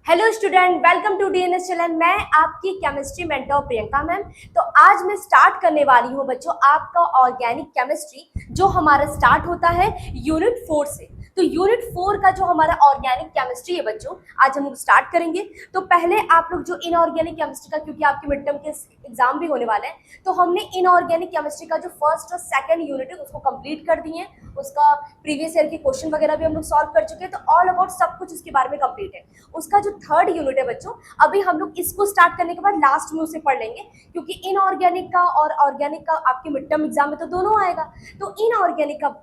Hello student, welcome to DNS channel. मैं आपकी chemistry mentor Priyanka ma'am. तो आज मैं स्टार्ट करने वाली हूँ बच्चों आपका ऑर्गेनिक केमिस्ट्री, जो हमारा स्टार्ट होता है यूनिट 4 से। तो यूनिट 4 का जो हमारा ऑर्गेनिक केमिस्ट्री है बच्चों, आज हम लोग स्टार्ट करेंगे। तो पहले आप लोग जो इनऑर्गेनिक केमिस्ट्री का, क्योंकि आपके मिड टर्म के एग्जाम भी होने वाले हैं, तो हमने इनऑर्गेनिक केमिस्ट्री का जो फर्स्ट और सेकंड यूनिट है उसको कंप्लीट कर दिए हैं। उसका प्रीवियस ईयर के क्वेश्चन वगैरह भी हम लोग सॉल्व कर चुके हैं। तो ऑल अबाउट सब कुछ इसके बारे में कंप्लीट है। उसका जो थर्ड यूनिट है बच्चों, अभी हम लोग इसको स्टार्ट करने के बाद लास्ट में उसे पढ़ लेंगे, क्योंकि इनऑर्गेनिक का और ऑर्गेनिक का आपके मिड टर्म एग्जाम में तो दोनों आएगा। तो इनऑर्गेनिक का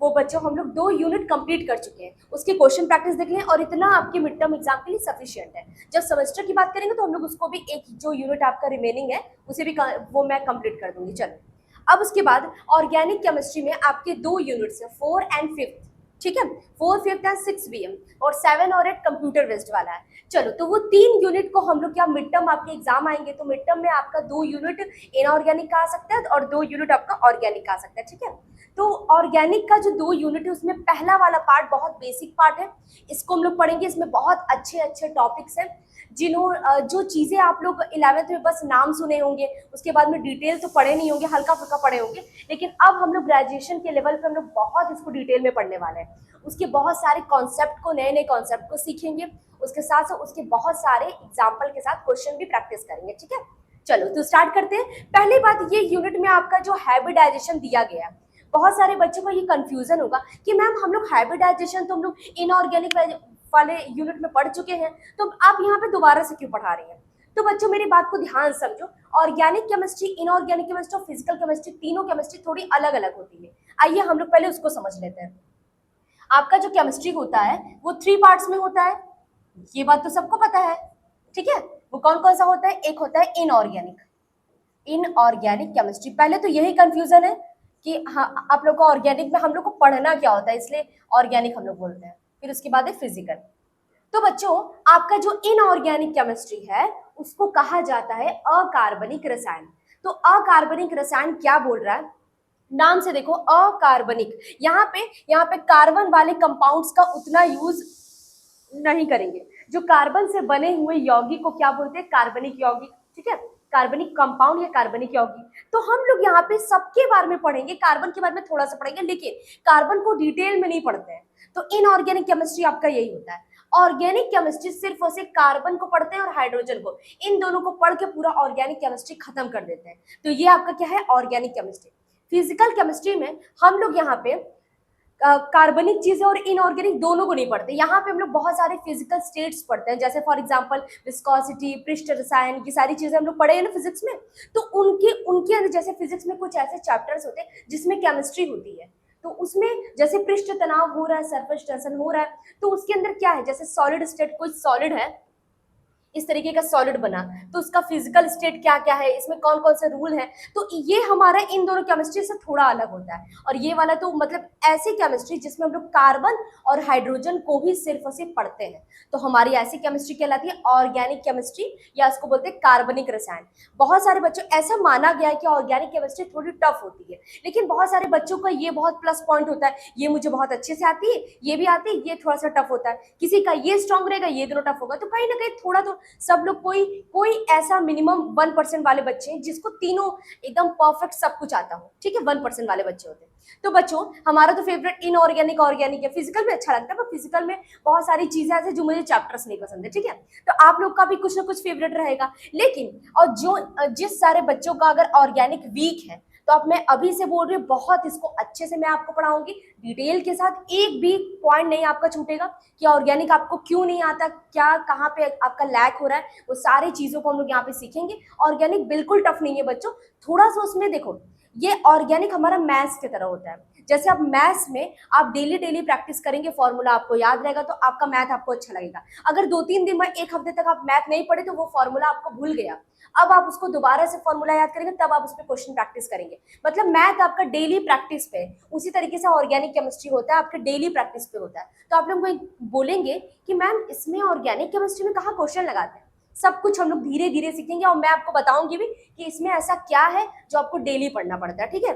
वो बच्चों हम लोग 2 यूनिट कंप्लीट कर चुके हैं, उसके क्वेश्चन प्रैक्टिस देख लें और इतना आपके मिड टर्म एग्जाम के लिए सफिशिएंट है। जब सेमेस्टर की बात करेंगे तो हम लोग उसको भी एक जो यूनिट आपका रिमेनिंग है उसे भी वो मैं कंप्लीट कर दूंगी। चलो, अब उसके बाद ऑर्गेनिक केमिस्ट्री में आपके 2 यूनिट्स हैं, 4 एंड 5, ठीक है। 4, 5 एंड 6 बीएम और 7 और 8 कंप्यूटर बेस्ड वाला है। चलो, तो वो 3 यूनिट को हम लोग क्या मिड टर्म आपके एग्जाम आएंगे तो मिड टर्म में आपका 2 यूनिट इनऑर्गेनिक का आ सकता है और 2 यूनिट आपका ऑर्गेनिक का आ सकता है, ठीक है। तो ऑर्गेनिक का जो 2 यूनिट है उसमें पहला वाला पार्ट बहुत बेसिक पार्ट है, इसको हम लोग पढ़ेंगे। इसमें बहुत अच्छे अच्छे टॉपिक्स हैं, जो चीज़ें आप लोग 11th में बस नाम सुने होंगे, उसके बाद में डिटेल तो पढ़े नहीं होंगे, हल्का फुल्का पढ़े होंगे, लेकिन अब हम लोग ग्रेजुएशन के लेवल पे हम लोग बहुत इसको डिटेल में पढ़ने वाले हैं। उसके बहुत सारे कॉन्सेप्ट को, नए नए कॉन्सेप्ट को सीखेंगे, उसके साथ साथ उसके बहुत सारे एग्जाम्पल के साथ क्वेश्चन भी प्रैक्टिस करेंगे, ठीक है। चलो, तो स्टार्ट करते हैं। पहली बात, ये यूनिट में आपका जो हाइब्रिडाइजेशन दिया गया है, बहुत सारे बच्चों को ये कंफ्यूजन होगा कि मैम हम लोग हाइब्रिडाइजेशन तो हम लोग इनऑर्गेनिक वाले यूनिट में पढ़ चुके हैं, तो आप यहाँ पे दोबारा से क्यों पढ़ा रही हैं। तो बच्चों मेरी बात को ध्यान समझो, ऑर्गेनिक केमिस्ट्री, इनऑर्गेनिक केमिस्ट्री और फिजिकल केमिस्ट्री, तीनों केमिस्ट्री थोड़ी अलग अलग होती है। आइए हम लोग पहले उसको समझ लेते हैं। आपका जो केमिस्ट्री होता है वो 3 पार्ट्स में होता है, ये बात तो सबको पता है, ठीक है। वो कौन कौन सा होता है? एक होता है इनऑर्गेनिक, इनऑर्गेनिक केमिस्ट्री। पहले तो यही कंफ्यूजन है कि हाँ, आप लोग को ऑर्गेनिक में हम लोग को पढ़ना क्या होता है, इसलिए ऑर्गेनिक हम लोग बोलते हैं। फिर उसके बाद है फिजिकल। तो बच्चों, आपका जो इनऑर्गेनिक केमिस्ट्री है उसको कहा जाता है अकार्बनिक रसायन। तो अकार्बनिक रसायन क्या बोल रहा है, नाम से देखो, अकार्बनिक। यहाँ पे कार्बन वाले कंपाउंड्स का उतना यूज नहीं करेंगे। जो कार्बन से बने हुए यौगिक को क्या बोलते हैं? कार्बनिक यौगिक, ठीक है, कार्बनिक कंपाउंड या कार्बनिक यौगिक। तो हम लोग यहाँ पे सबके बारे में पढ़ेंगे, कार्बन के बारे में थोड़ा सा पढ़ेंगे, लेकिन कार्बन को डिटेल में नहीं पढ़ते हैं। तो इनऑर्गेनिक केमिस्ट्री आपका यही होता है। ऑर्गेनिक केमिस्ट्री सिर्फ और सिर्फ कार्बन को पढ़ते हैं और हाइड्रोजन को, इन दोनों को पढ़ के पूरा ऑर्गेनिक केमिस्ट्री खत्म कर देते हैं। तो ये आपका क्या है? Organic chemistry. फिजिकल केमिस्ट्री में हम लोग यहाँ पे कार्बनिक चीजें और इनऑर्गेनिक दोनों को नहीं पढ़ते। यहाँ पे हम लोग बहुत सारे फिजिकल स्टेट्स पढ़ते हैं, जैसे फॉर एग्जांपल विस्कोसिटी, पृष्ठ रसायन, ये सारी चीजें हम लोग पढ़े हैं ना फिजिक्स में। तो उनके अंदर, जैसे फिजिक्स में कुछ ऐसे चैप्टर्स होते हैं जिसमें केमिस्ट्री होती है, तो उसमें जैसे पृष्ठ तनाव हो रहा है, सरफेस टेंशन हो रहा है, तो उसके अंदर क्या है, जैसे सॉलिड स्टेट, कोई सॉलिड है, इस तरीके का सॉलिड बना, तो उसका फिजिकल स्टेट क्या क्या है, इसमें कौन कौन से रूल है। तो ये हमारा इन दोनों केमिस्ट्री से थोड़ा अलग होता है। और ये वाला तो मतलब ऐसी केमिस्ट्री जिसमें हम लोग कार्बन और हाइड्रोजन को ही सिर्फ और सिर्फ पढ़ते हैं, तो हमारी ऐसी केमिस्ट्री कहलाती है ऑर्गेनिक केमिस्ट्री, या उसको बोलते हैं कार्बनिक रसायन। बहुत सारे बच्चों, ऐसा माना गया है कि ऑर्गेनिक केमिस्ट्री थोड़ी टफ होती है, लेकिन बहुत सारे बच्चों का ये बहुत प्लस पॉइंट होता है, ये मुझे बहुत अच्छे से आती है, ये भी आती है, ये थोड़ा सा टफ होता है, किसी का ये स्ट्रांग रहेगा, ये दोनों टफ होगा। तो कहीं ना कहीं थोड़ा तो सब लोग, कोई ऐसा मिनिमम 1% वाले बच्चे हैं जिसको तीनों एकदम परफेक्ट सब कुछ आता हो, ठीक है, 1% वाले बच्चे होते हैं। तो बच्चों, हमारा तो फेवरेट इनऑर्गेनिक ऑर्गेनिक है। फिजिकल में अच्छा लगता है, पर फिजिकल में बहुत सारी चीजें ऐसे जो मुझे चैप्टर्स नहीं पसंद है, ठीक है। तो आप लोग का भी कुछ ना कुछ फेवरेट रहेगा, लेकिन और जिस सारे बच्चों का अगर ऑर्गेनिक वीक है, तो अब मैं अभी से बोल रही हूँ, बहुत इसको अच्छे से मैं आपको पढ़ाऊंगी डिटेल के साथ, एक भी पॉइंट नहीं आपका छूटेगा कि ऑर्गेनिक आपको क्यों नहीं आता, क्या कहाँ पे आपका लैक हो रहा है, वो सारी चीजों को हम लोग यहाँ पे सीखेंगे। ऑर्गेनिक बिल्कुल टफ नहीं है बच्चों, थोड़ा सा उसमें देखो, ये ऑर्गेनिक हमारा मैथ्स की तरह होता है। जैसे आप मैथ्स में आप डेली डेली प्रैक्टिस करेंगे, फॉर्मूला आपको याद रहेगा, तो आपका मैथ आपको अच्छा लगेगा। अगर 2-3 दिन में, 1 हफ्ते तक आप मैथ नहीं पढ़े, तो वो फॉर्मूला आपको भूल गया। अब आप उसको दोबारा से फॉर्मूला याद करेंगे, तब आप उस पर क्वेश्चन प्रैक्टिस करेंगे। मतलब मैथ आपका डेली प्रैक्टिस पे, उसी तरीके से ऑर्गेनिक केमिस्ट्री होता है, आपके डेली प्रैक्टिस पे होता है। तो आप लोग बोलेंगे कि मैम इसमें ऑर्गेनिक केमिस्ट्री में कहाँ क्वेश्चन लगाते हैं, सब कुछ हम लोग धीरे धीरे सीखेंगे, और मैं आपको बताऊंगी भी कि इसमें ऐसा क्या है जो आपको डेली पढ़ना पड़ता है, ठीक है।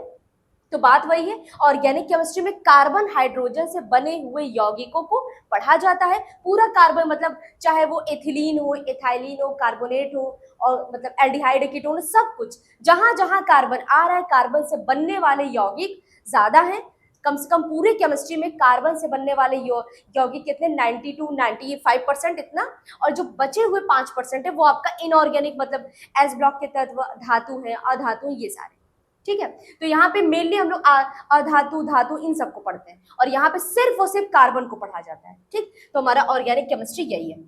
तो बात वही है, ऑर्गेनिक केमिस्ट्री में कार्बन हाइड्रोजन से बने हुए यौगिकों को पढ़ा जाता है। पूरा कार्बन मतलब चाहे वो एथिलीन हो, एथाइलिन हो, कार्बोनेट हो, और मतलब एल्डिहाइड, कीटोन, सब कुछ जहां जहां कार्बन आ रहा है, कार्बन से बनने वाले यौगिक ज्यादा हैं। कम से कम पूरे केमिस्ट्री में कार्बन से बनने वाले यौगिक कितने, 90 to 95% इतना, और जो बचे हुए 5% है वो आपका इनऑर्गेनिक मतलब एस ब्लॉक के तत्व, धातु है, अधातु, ये सारे। ठीक है, तो यहाँ पे मेनली हम लोग अधातु, धातु, इन सबको पढ़ते हैं, और यहाँ पे सिर्फ और सिर्फ कार्बन को पढ़ा जाता है। ठीक, तो हमारा ऑर्गेनिक केमिस्ट्री यही है।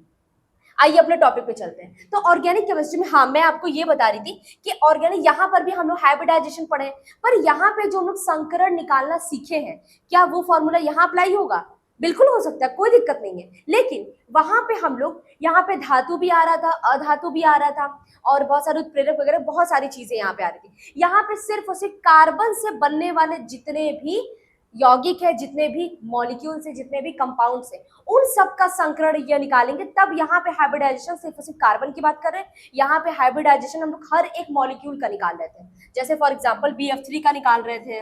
आइए अपने टॉपिक पे चलते हैं। तो ऑर्गेनिक केमिस्ट्री में, हाँ, मैं आपको ये बता रही थी कि ऑर्गेनिक, यहाँ पर भी हम लोग हाइब्रिडाइजेशन पढ़े, पर यहाँ पे जो हम लोग संकरण निकालना सीखे हैं, क्या वो फॉर्मूला यहाँ अप्लाई होगा? बिल्कुल हो सकता है, कोई दिक्कत नहीं है। लेकिन वहां पे हम लोग, यहाँ पे धातु भी आ रहा था, अधातु भी आ रहा था, और बहुत सारे उत्प्रेरक वगैरह बहुत सारी चीजें यहाँ पे आ रही थी। यहाँ पे सिर्फ और सिर्फ कार्बन से बनने वाले जितने भी यौगिक है, जितने भी मॉलिक्यूल्स है, जितने भी कंपाउंड्स है, उन सब का संकरण ये निकालेंगे। तब यहाँ पे हाइब्रिडाइजेशन सिर्फ और सिर्फ कार्बन की बात कर रहे हैं। यहाँ पे हाइब्रिडाइजेशन हम लोग हर एक मॉलिक्यूल का निकाल रहे थे। जैसे फॉर एग्जांपल BF3 का निकाल रहे थे,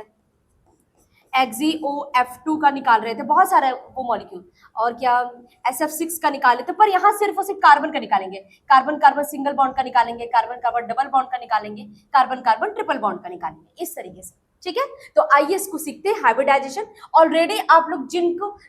XeOF2 का निकाल रहे थे, बहुत सारे वो मॉलिक्यूल, और क्या SF6 का निकाले थे। पर यहाँ सिर्फ और सिर्फ कार्बन का निकालेंगे। कार्बन कार्बन सिंगल बॉन्ड का निकालेंगे, कार्बन कार्बन डबल बॉन्ड का निकालेंगे, कार्बन कार्बन ट्रिपल बॉन्ड का निकालेंगे, इस तरीके से। ठीक है, तो आइए इसको सीखते हैं, हाइब्रिडाइजेशन। ऑलरेडी आप लोग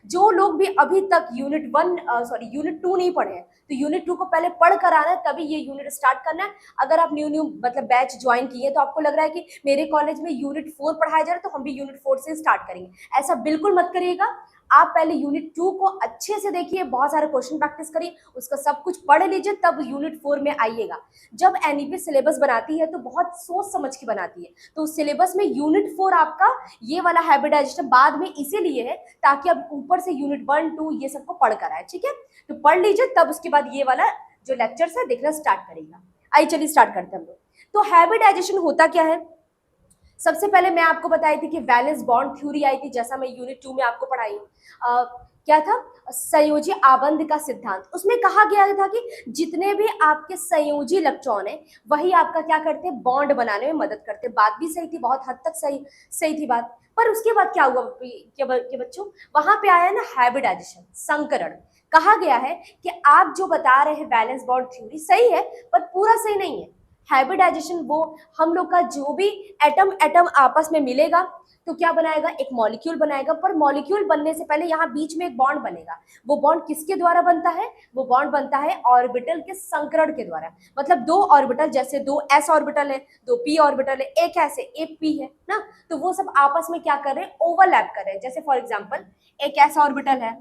जो लोग भी अभी तक यूनिट 2 नहीं पढ़े हैं, तो यूनिट 2 को पहले पढ़ कर आना है, तभी ये यूनिट स्टार्ट करना है। अगर आप न्यू मतलब बैच ज्वाइन किए, तो आपको लग रहा है कि मेरे कॉलेज में यूनिट 4 पढ़ाया जा रहा है, तो हम भी यूनिट 4 से स्टार्ट करेंगे, ऐसा बिल्कुल मत करिएगा। आप पहले यूनिट 2 को अच्छे से देखिए, बहुत सारे क्वेश्चन प्रैक्टिस करिए, उसका सब कुछ पढ़ लीजिए, तब यूनिट 4 में आइएगा। जब एनईपी सिलेबस बनाती है तो बहुत सोच समझ के बनाती है, तो उस सिलेबस में यूनिट 4 आपका ये वाला हाइब्रिडाइजेशन बाद में इसीलिए है, ताकि अब ऊपर से यूनिट 1, 2 ये सबको पढ़ कर आए। ठीक है, तो पढ़ लीजिए, तब उसके बाद ये वाला जो लेक्चर्स है देखना स्टार्ट करेगा। आइए चलिए स्टार्ट करते हैं हम लोग। तो हाइब्रिडाइजेशन होता क्या है, सबसे पहले मैं आपको बताई थी कि वैलेंस बॉन्ड थ्योरी आई थी, जैसा मैं यूनिट 2 में आपको पढ़ाई हूँ। क्या था, संयोजी आबंध का सिद्धांत। उसमें कहा गया था कि जितने भी आपके संयोजी इलेक्ट्रॉन है, वही आपका क्या करते हैं, बॉन्ड बनाने में मदद करते हैं। बात भी सही थी, बहुत हद तक सही थी बात। पर उसके बाद क्या हुआ कि बच्चों, वहां पे आया ना हाइब्रिडाइजेशन, संकरण। कहा गया है कि आप जो बता रहे हैं वैलेंस बॉन्ड थ्योरी सही है, पर पूरा सही नहीं है। हाइब्रिडाइजेशन वो हम लोग का जो भी एटम आपस में मिलेगा, तो क्या बनाएगा, एक मॉलिक्यूल बनाएगा। पर मॉलिक्यूल बनने से पहले यहाँ बीच में एक बॉन्ड बनेगा। वो बॉन्ड किसके द्वारा बनता है, वो बॉन्ड बनता है ऑर्बिटल के संकरण के द्वारा। मतलब 2 ऑर्बिटल, जैसे 2 s ऑर्बिटल है, 2 p ऑर्बिटल है, एक ऐसे एक p है ना, तो वो सब आपस में क्या कर रहे हैं, ओवरलैप कर रहे हैं। जैसे फॉर एग्जाम्पल एक s ऑर्बिटल है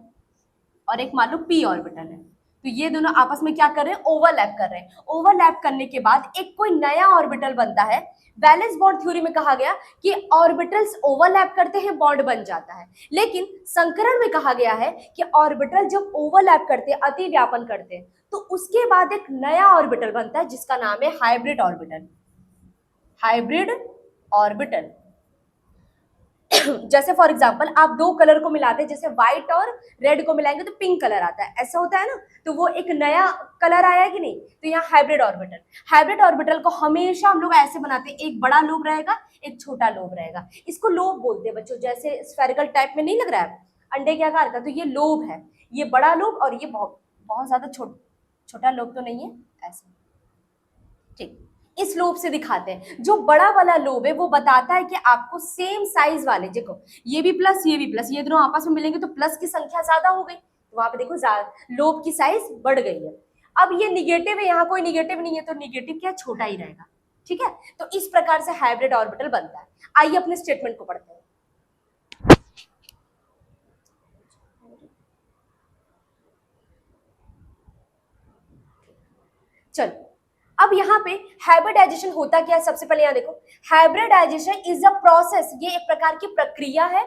और एक मान लो p ऑर्बिटल है, तो ये दोनों आपस में क्या कर रहे हैं, ओवरलैप कर रहे हैं। ओवरलैप करने के बाद एक कोई नया ऑर्बिटल बनता है। वैलेंस बॉन्ड थ्योरी में कहा गया कि ऑर्बिटल्स ओवरलैप करते हैं, बॉन्ड बन जाता है। लेकिन संकरण में कहा गया है कि ऑर्बिटल जब ओवरलैप करते हैं, अतिव्यापन करते हैं, तो उसके बाद एक नया ऑर्बिटल बनता है, जिसका नाम है हाइब्रिड ऑर्बिटल। हाइब्रिड ऑर्बिटल जैसे फॉर एग्जांपल आप 2 कलर को मिलाते हैं, जैसे व्हाइट और रेड को मिलाएंगे तो पिंक कलर आता है, ऐसा होता है ना, तो वो एक नया कलर आया है कि नहीं। तो यहाँ हाइब्रिड ऑर्बिटल को हमेशा हम लोग ऐसे बनाते हैं, एक बड़ा लोब रहेगा, एक छोटा लोब रहेगा। इसको लोब बोलते हैं बच्चों, जैसे स्फेरिकल टाइप में नहीं लग रहा है अंडे के आकार का, तो ये लोब है, ये बड़ा लोब, और ये बहुत ज्यादा छोटा लोब तो नहीं है, ऐसा। ठीक, इस लोब से दिखाते हैं। जो बड़ा वाला लोब है वो बताता है कि आपको सेम साइज वाले, देखो ये भी प्लस ये भी प्लस, ये दोनों आपस में मिलेंगे तो प्लस की संख्या ज्यादा हो गई, तो वहां पे देखो लोब की साइज बढ़ गई है। अब ये निगेटिव है, यहाँ कोई निगेटिव नहीं है, तो निगेटिव क्या, छोटा ही रहेगा। ठीक है, तो इस प्रकार से हाइब्रिड ऑर्बिटल बनता है। आइए अपने स्टेटमेंट को पढ़ते हैं। चलो, अब यहाँ पे हाइब्रिडाइजेशन होता क्या है, सबसे पहले यहाँ देखो, हाइब्रिडाइजेशन इज अ प्रोसेस, ये एक प्रकार की प्रक्रिया है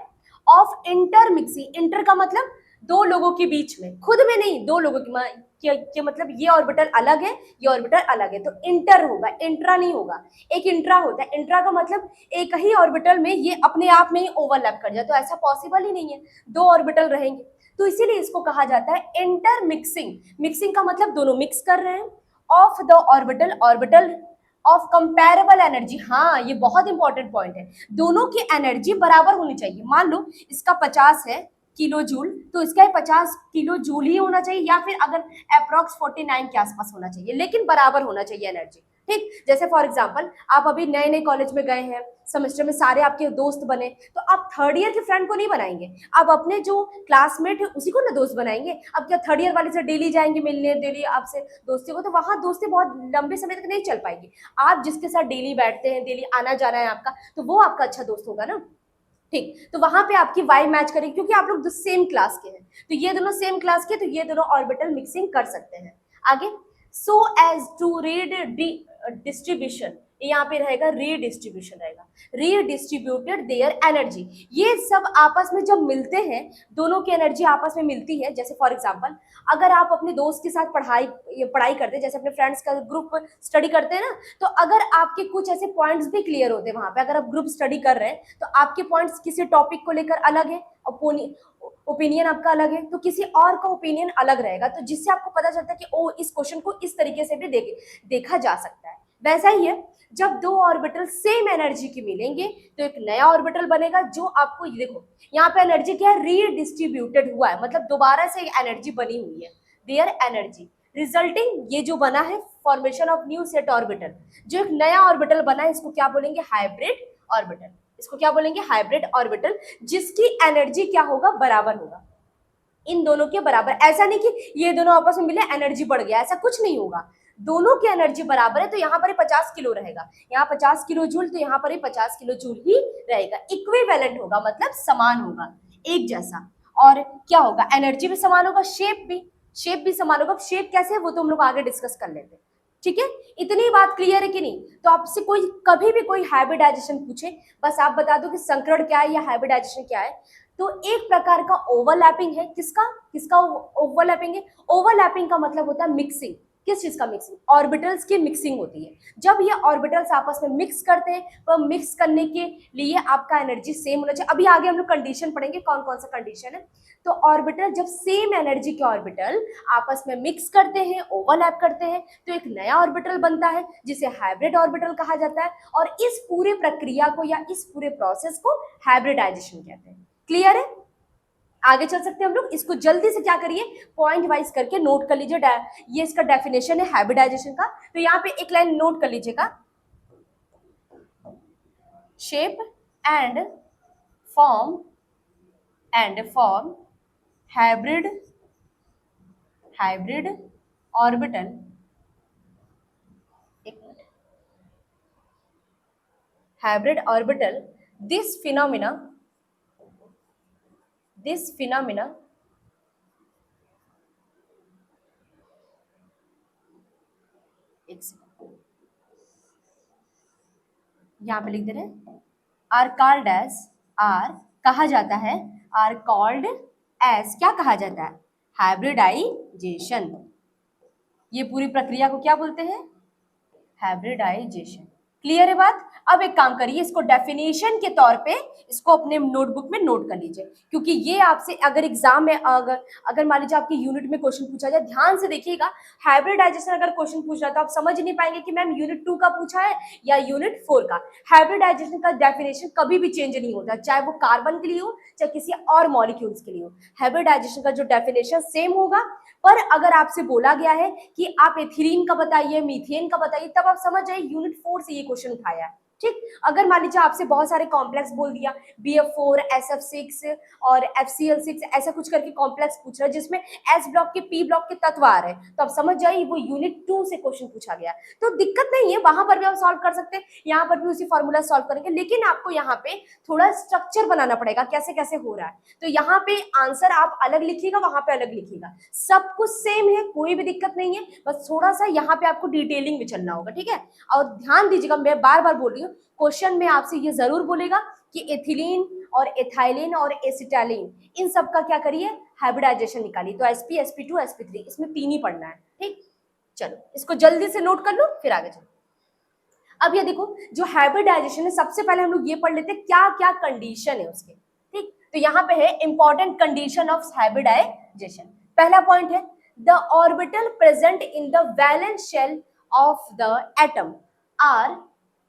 ऑफ इंटरमिक्सिंग। इंटर का मतलब 2 लोगों के बीच में, खुद में नहीं, 2 लोगों के मतलब ये ऑर्बिटल अलग है, ये ऑर्बिटल अलग है, तो इंटर होगा, इंट्रा नहीं होगा। एक इंट्रा होता है, इंट्रा का मतलब एक ही ऑर्बिटल में ये अपने आप में ही ओवरलैप कर जाए, तो ऐसा पॉसिबल ही नहीं है, 2 ऑर्बिटल रहेंगे, तो इसीलिए इसको कहा जाता है इंटरमिक्सिंग। मिक्सिंग का मतलब दोनों मिक्स कर रहे हैं, of the orbital of comparable energy. हाँ, ये बहुत इंपॉर्टेंट पॉइंट है, दोनों की एनर्जी बराबर होनी चाहिए। मान लो इसका 50 है किलो जूल, तो इसका 50 किलो जूल ही होना चाहिए, या फिर अगर अप्रोक्स 49 के आसपास होना चाहिए, लेकिन बराबर होना चाहिए एनर्जी। ठीक, जैसे फॉर एग्जाम्पल आप अभी नए नए कॉलेज में गए हैं, सेमेस्टर में सारे आपके दोस्त बने, तो आप थर्ड ईयर के फ्रेंड को नहीं बनाएंगे, आप अपने जो क्लासमेट है उसी को ना दोस्त बनाएंगे। अब क्या थर्ड ईयर वाले से डेली जाएंगे मिलने, डेली आपसे दोस्ती को, तो वहां दोस्ती बहुत लंबे समय तक नहीं चल पाएगी। आप जिसके साथ डेली बैठते हैं, डेली आना जाना है आपका, तो वो आपका अच्छा दोस्त होगा ना। ठीक, तो वहां पे आपकी वाई मैच करेगी, क्योंकि आप लोग सेम क्लास के हैं, तो ये दोनों सेम क्लास के, तो ये दोनों ऑर्बिटल मिक्सिंग कर सकते हैं। आगे, so as to read distribution, यहाँ पे रहेगा रीडिस्ट्रीब्यूशन रहेगा, रीडिस्ट्रीब्यूटेड देयर एनर्जी। ये सब आपस में जब मिलते हैं, दोनों की एनर्जी आपस में मिलती है। जैसे फॉर एग्जांपल अगर आप अपने दोस्त के साथ पढ़ाई करते हैं, जैसे अपने फ्रेंड्स का ग्रुप स्टडी करते हैं ना, तो अगर आपके कुछ ऐसे पॉइंट्स भी क्लियर होते हैं वहां पे, अगर आप ग्रुप स्टडी कर रहे हैं तो आपके पॉइंट्स किसी टॉपिक को लेकर अलग है, ओपिनियन आपका अलग है, तो किसी और का ओपिनियन अलग रहेगा, तो जिससे आपको पता चलता है कि ओ इस क्वेश्चन को इस तरीके से भी देखा जा सकता है। वैसा ही है, जब दो ऑर्बिटल सेम एनर्जी के मिलेंगे तो एक नया ऑर्बिटल बनेगा, जो आपको देखो यहाँ पे एनर्जी क्या है, रीडिस्ट्रीब्यूटेड हुआ है, मतलब दोबारा से एनर्जी बनी हुई है, देयर एनर्जी रिजल्टिंग, ये जो बना है formation of new set orbital, जो एक नया ऑर्बिटल बना है, इसको क्या बोलेंगे, हाइब्रिड ऑर्बिटल। इसको क्या बोलेंगे, हाइब्रिड ऑर्बिटल, जिसकी एनर्जी क्या होगा, बराबर होगा, इन दोनों के बराबर। ऐसा नहीं कि ये दोनों आपस में मिले एनर्जी बढ़ गया, ऐसा कुछ नहीं होगा, दोनों की एनर्जी बराबर है, तो यहाँ पर 50 किलो रहेगा, यहाँ 50 किलो जूल, तो यहाँ पर 50 किलो जूल ही रहेगा, इक्विवेलेंट होगा, मतलब समान होगा, एक जैसा। और क्या होगा, एनर्जी भी समान होगा, शेप भी समान होगा। शेप कैसे है वो तो हम लोग आगे डिस्कस कर लेते हैं। ठीक है, इतनी बात क्लियर है कि नहीं? तो आपसे कोई कभी भी कोई हाइब्रिडाइजेशन पूछे, बस आप बता दो कि संकरण क्या है या हाइब्रिडाइजेशन क्या है। तो एक प्रकार का ओवरलैपिंग है, किसका किसका ओवरलैपिंग है? ओवरलैपिंग का मतलब होता है मिक्सिंग। किस चीज का मिक्सिंग? ऑर्बिटल्स की मिक्सिंग होती है। जब ये ऑर्बिटल्स आपस में मिक्स करते हैं, तो मिक्स करने के लिए आपका एनर्जी सेम होना चाहिए। अभी आगे हम लोग कंडीशन पढ़ेंगे, कौन कौन सा कंडीशन है। तो ऑर्बिटल जब सेम एनर्जी के ऑर्बिटल आपस में मिक्स करते हैं, ओवरलैप करते हैं, तो एक नया ऑर्बिटल बनता है, जिसे हाइब्रिड ऑर्बिटल कहा जाता है। और इस पूरे प्रक्रिया को या इस पूरे प्रोसेस को हाइब्रिडाइजेशन कहते हैं। क्लियर है? आगे चल सकते हैं हम लोग। इसको जल्दी से क्या करिए, पॉइंट वाइज करके नोट कर लीजिए। ये इसका डेफिनेशन है हाइब्रिडाइजेशन का, तो यहाँ पे एक लाइन नोट कर लीजिएगा, shape and form hybrid orbital, एक minute, hybrid orbital, this phenomena एक सेकंड यहाँ पे लिख दे रहे हैं, आर कॉल्ड एज, आर कहा जाता है, आर कॉल्ड एज क्या कहा जाता है, हाइब्रिडाइजेशन। ये पूरी प्रक्रिया को क्या बोलते हैं, हाइब्रिडाइजेशन। क्लियर है बात? अब एक काम करिए, इसको डेफिनेशन के तौर पे इसको अपने नोटबुक में नोट कर लीजिए, क्योंकि ये आपसे अगर एग्जाम में अगर मान लीजिए आपके यूनिट में क्वेश्चन पूछा जाए, ध्यान से देखिएगा। हाइब्रिडाइजेशन अगर क्वेश्चन पूछ रहा तो आप समझ नहीं पाएंगे कि मैम यूनिट 2 का पूछा है या यूनिट 4 का। हाइब्रिडाइजेशन का डेफिनेशन कभी भी चेंज नहीं होता, चाहे वो कार्बन के लिए हो चाहे किसी और मॉलिक्यूल्स के लिए हो। हाइब्रिडाइजेशन का जो डेफिनेशन सेम होगा, पर अगर आपसे बोला गया है कि आप एथिलीन का बताइए, मीथेन का बताइए, तब आप समझ जाइए यूनिट 4 से ये क्वेश्चन उठाया है। ठीक, अगर मान लीजिए आपसे बहुत सारे कॉम्प्लेक्स बोल दिया, BF4 SF6 और FCl6 ऐसा कुछ करके कॉम्प्लेक्स पूछ रहा है जिसमें S ब्लॉक के P ब्लॉक के तत्व आ रहे हैं, तो आप समझ जाइए वो यूनिट 2 से क्वेश्चन पूछा गया। तो दिक्कत नहीं है, वहां पर भी आप सॉल्व कर सकते हैं, यहाँ पर भी उसी फॉर्मूला सॉल्व करेंगे, लेकिन आपको यहाँ पे थोड़ा स्ट्रक्चर बनाना पड़ेगा, कैसे कैसे हो रहा है। तो यहाँ पे आंसर आप अलग लिखिएगा, वहां पे अलग लिखिएगा, सब कुछ सेम है, कोई भी दिक्कत नहीं है, बस थोड़ा सा यहाँ पे आपको डिटेलिंग में चलना होगा। ठीक है, और ध्यान दीजिएगा, मैं बार बार बोल रही हूँ, क्वेश्चन में आपसे ये जरूर बोलेगा कि एथिलीन और एथाइलिन और एसिटाइलिन, इन सब का क्या करिए, हाइब्रिडाइजेशन निकालिए। तो sp sp2 sp3, इसमें 3 ही पढ़ना है। ठीक, चलो इसको जल्दी से नोट कर लो, फिर आगे चलो। अब ये देखो, जो हाइब्रिडाइजेशन है, सबसे पहले हम लोग ये पढ़ लेते हैं क्या क्या कंडीशन है उसके। ठीक, तो यहाँ पे है इंपॉर्टेंट कंडीशन ऑफ हाइब्रिडाइजेशन। पहला पॉइंट है, the orbital present in the valence shell of the atom are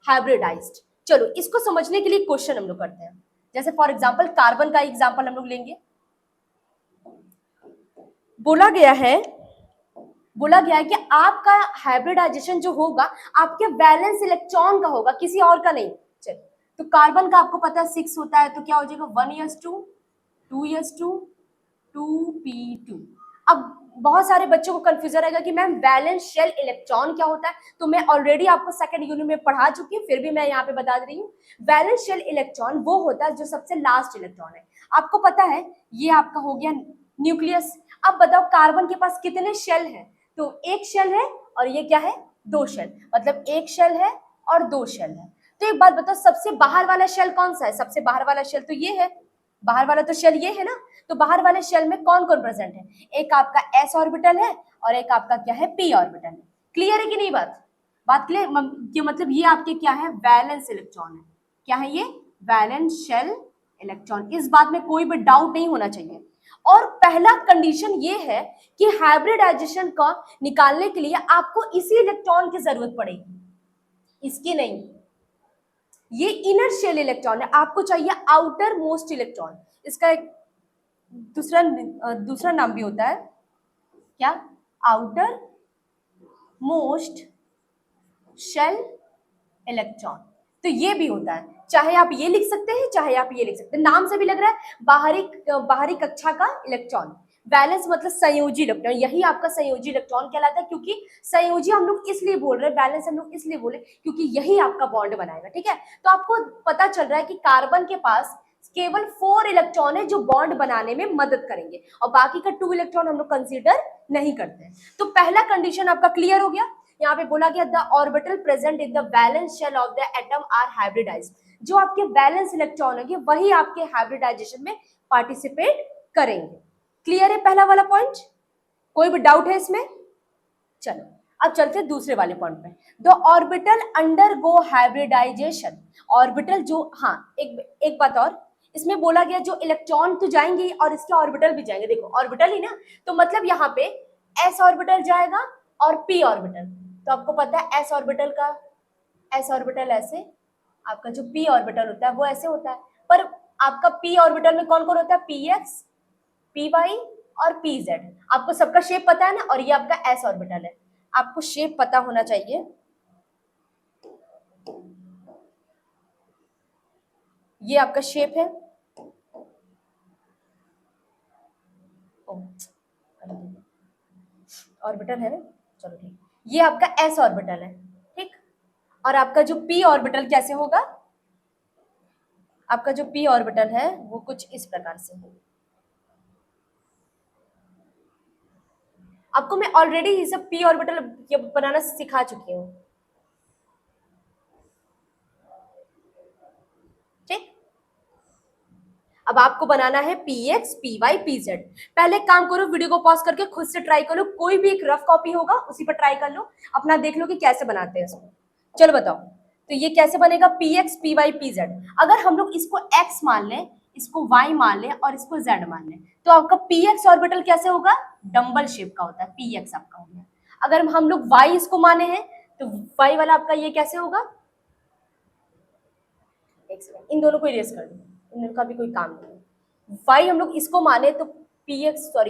hybridized. चलो इसको समझने के लिए क्वेश्चन हम लोग करते हैं। जैसे फॉर एग्जांपल कार्बन का एग्जांपल हम लोग लेंगे। बोला गया है कि आपका हाइब्रिडाइजेशन जो होगा आपके वैलेंस इलेक्ट्रॉन का होगा, किसी और का नहीं। चलिए, तो कार्बन का आपको पता है 6 होता है, तो क्या हो जाएगा 1s2 2s2 2p2। अब बहुत सारे बच्चों को कंफ्यूजन रहेगा कि मैम वैलेंस शेल इलेक्ट्रॉन क्या होता है, तो मैं ऑलरेडी आपको सेकंड यूनिट में पढ़ा चुकी हूँ, फिर भी मैं यहाँ पे बता रही हूँ। वैलेंस शेल इलेक्ट्रॉन वो होता है जो सबसे लास्ट इलेक्ट्रॉन है। आपको पता है ये आपका हो गया न्यूक्लियस। अब बताओ कार्बन के पास कितने शेल हैं, तो एक शेल है और ये क्या है 2 शेल, मतलब एक शेल है और 2 शेल है। तो एक बात बताओ सबसे बाहर वाला शेल कौन सा है, सबसे बाहर वाला शेल तो ये है, बाहर वाला तो शेल ये है ना। तो बाहर वाले शेल में कौन कौन प्रेजेंट है, एक आपका s ऑर्बिटल है और एक आपका क्या है p ऑर्बिटल है। क्लियर है कि नहीं बात क्लियर कि मतलब ये आपके क्या है वैलेंस इलेक्ट्रॉन है। क्या है ये वैलेंस शेल इलेक्ट्रॉन, इस बात में कोई भी डाउट नहीं होना चाहिए। और पहला कंडीशन ये है कि हाइब्रिडाइजेशन का निकालने के लिए आपको इसी इलेक्ट्रॉन की जरूरत पड़ेगी, इसकी नहीं। ये इनर शेल इलेक्ट्रॉन है, आपको चाहिए आउटर मोस्ट इलेक्ट्रॉन। इसका एक दूसरा नाम भी होता है क्या, आउटर मोस्ट शेल इलेक्ट्रॉन। तो ये भी होता है, चाहे आप ये लिख सकते हैं चाहे आप ये लिख सकते हैं, नाम से भी लग रहा है बाहरी कक्षा का इलेक्ट्रॉन। वैलेंस मतलब संयोजी इलेक्ट्रॉन, यही आपका संयोजी इलेक्ट्रॉन कहलाता है। क्योंकि संयोजी हम लोग इसलिए बोल रहे हैं, बैलेंस हम लोग इसलिए बोले क्योंकि यही आपका बॉन्ड बनाएगा। ठीक है, तो आपको पता चल रहा है कि कार्बन के पास केवल 4 इलेक्ट्रॉन है जो बॉन्ड बनाने में मदद करेंगे और बाकी का 2 इलेक्ट्रॉन हम लोग कंसीडर नहीं करते हैं। तो पहला कंडीशन आपका क्लियर हो गया। यहाँ पे बोला गया the orbital present in the valence shell of the atom are hybridized. जो आपके वैलेंस इलेक्ट्रॉन होंगे वही आपके हाइब्रिडाइजेशन में पार्टिसिपेट करेंगे। क्लियर है पहला वाला पॉइंट, कोई भी डाउट है इसमें? चलो अब चलते हैं दूसरे वाले पॉइंट पे। The orbital undergo hybridization. Orbital जो, हाँ एक बात और, इसमें बोला गया जो इलेक्ट्रॉन तो जाएंगे और इसके ऑर्बिटल भी जाएंगे। देखो ऑर्बिटल ही ना, तो मतलब यहाँ पे s ऑर्बिटल जाएगा और p ऑर्बिटल। तो आपको पता है s ऑर्बिटल ऐसे, आपका जो p ऑर्बिटल होता है वो ऐसे होता है। पर आपका p ऑर्बिटल में कौन कौन होता है, px py और pz। आपको सबका शेप पता है ना, और ये आपका s ऑर्बिटल है, आपको शेप पता होना चाहिए। ये आपका शेप है, ऑर्बिटल है ना, चलो ठीक। ये आपका s ऑर्बिटल है, ठीक। और आपका जो p ऑर्बिटल कैसे होगा, आपका जो p ऑर्बिटल है वो कुछ इस प्रकार से होगा। आपको मैं ऑलरेडी ये सब p ऑर्बिटल बनाना सिखा चुकी हूँ, ठीक। अब आपको बनाना है px py pz। पहले काम करो, वीडियो को पॉज करके खुद से ट्राई कर लो, कोई भी एक रफ कॉपी होगा उसी पर ट्राई कर लो, अपना देख लो कि कैसे बनाते हैं इसको। चलो बताओ, तो ये कैसे बनेगा px py pz। अगर हम लोग इसको x मान लें, इसको y मान लें और इसको z मान लें, तो आपका px ऑर्बिटल कैसे होगा, डंबल शेप का होता है, px आपका हो गया। अगर हम लोग y इसको माने हैं तो y वाला आपका ये कैसे होगा, एक सेकंड इन दोनों को इरेज कर दो, इन दोनों का भी कोई काम नहीं है। y हम लोग इसको माने तो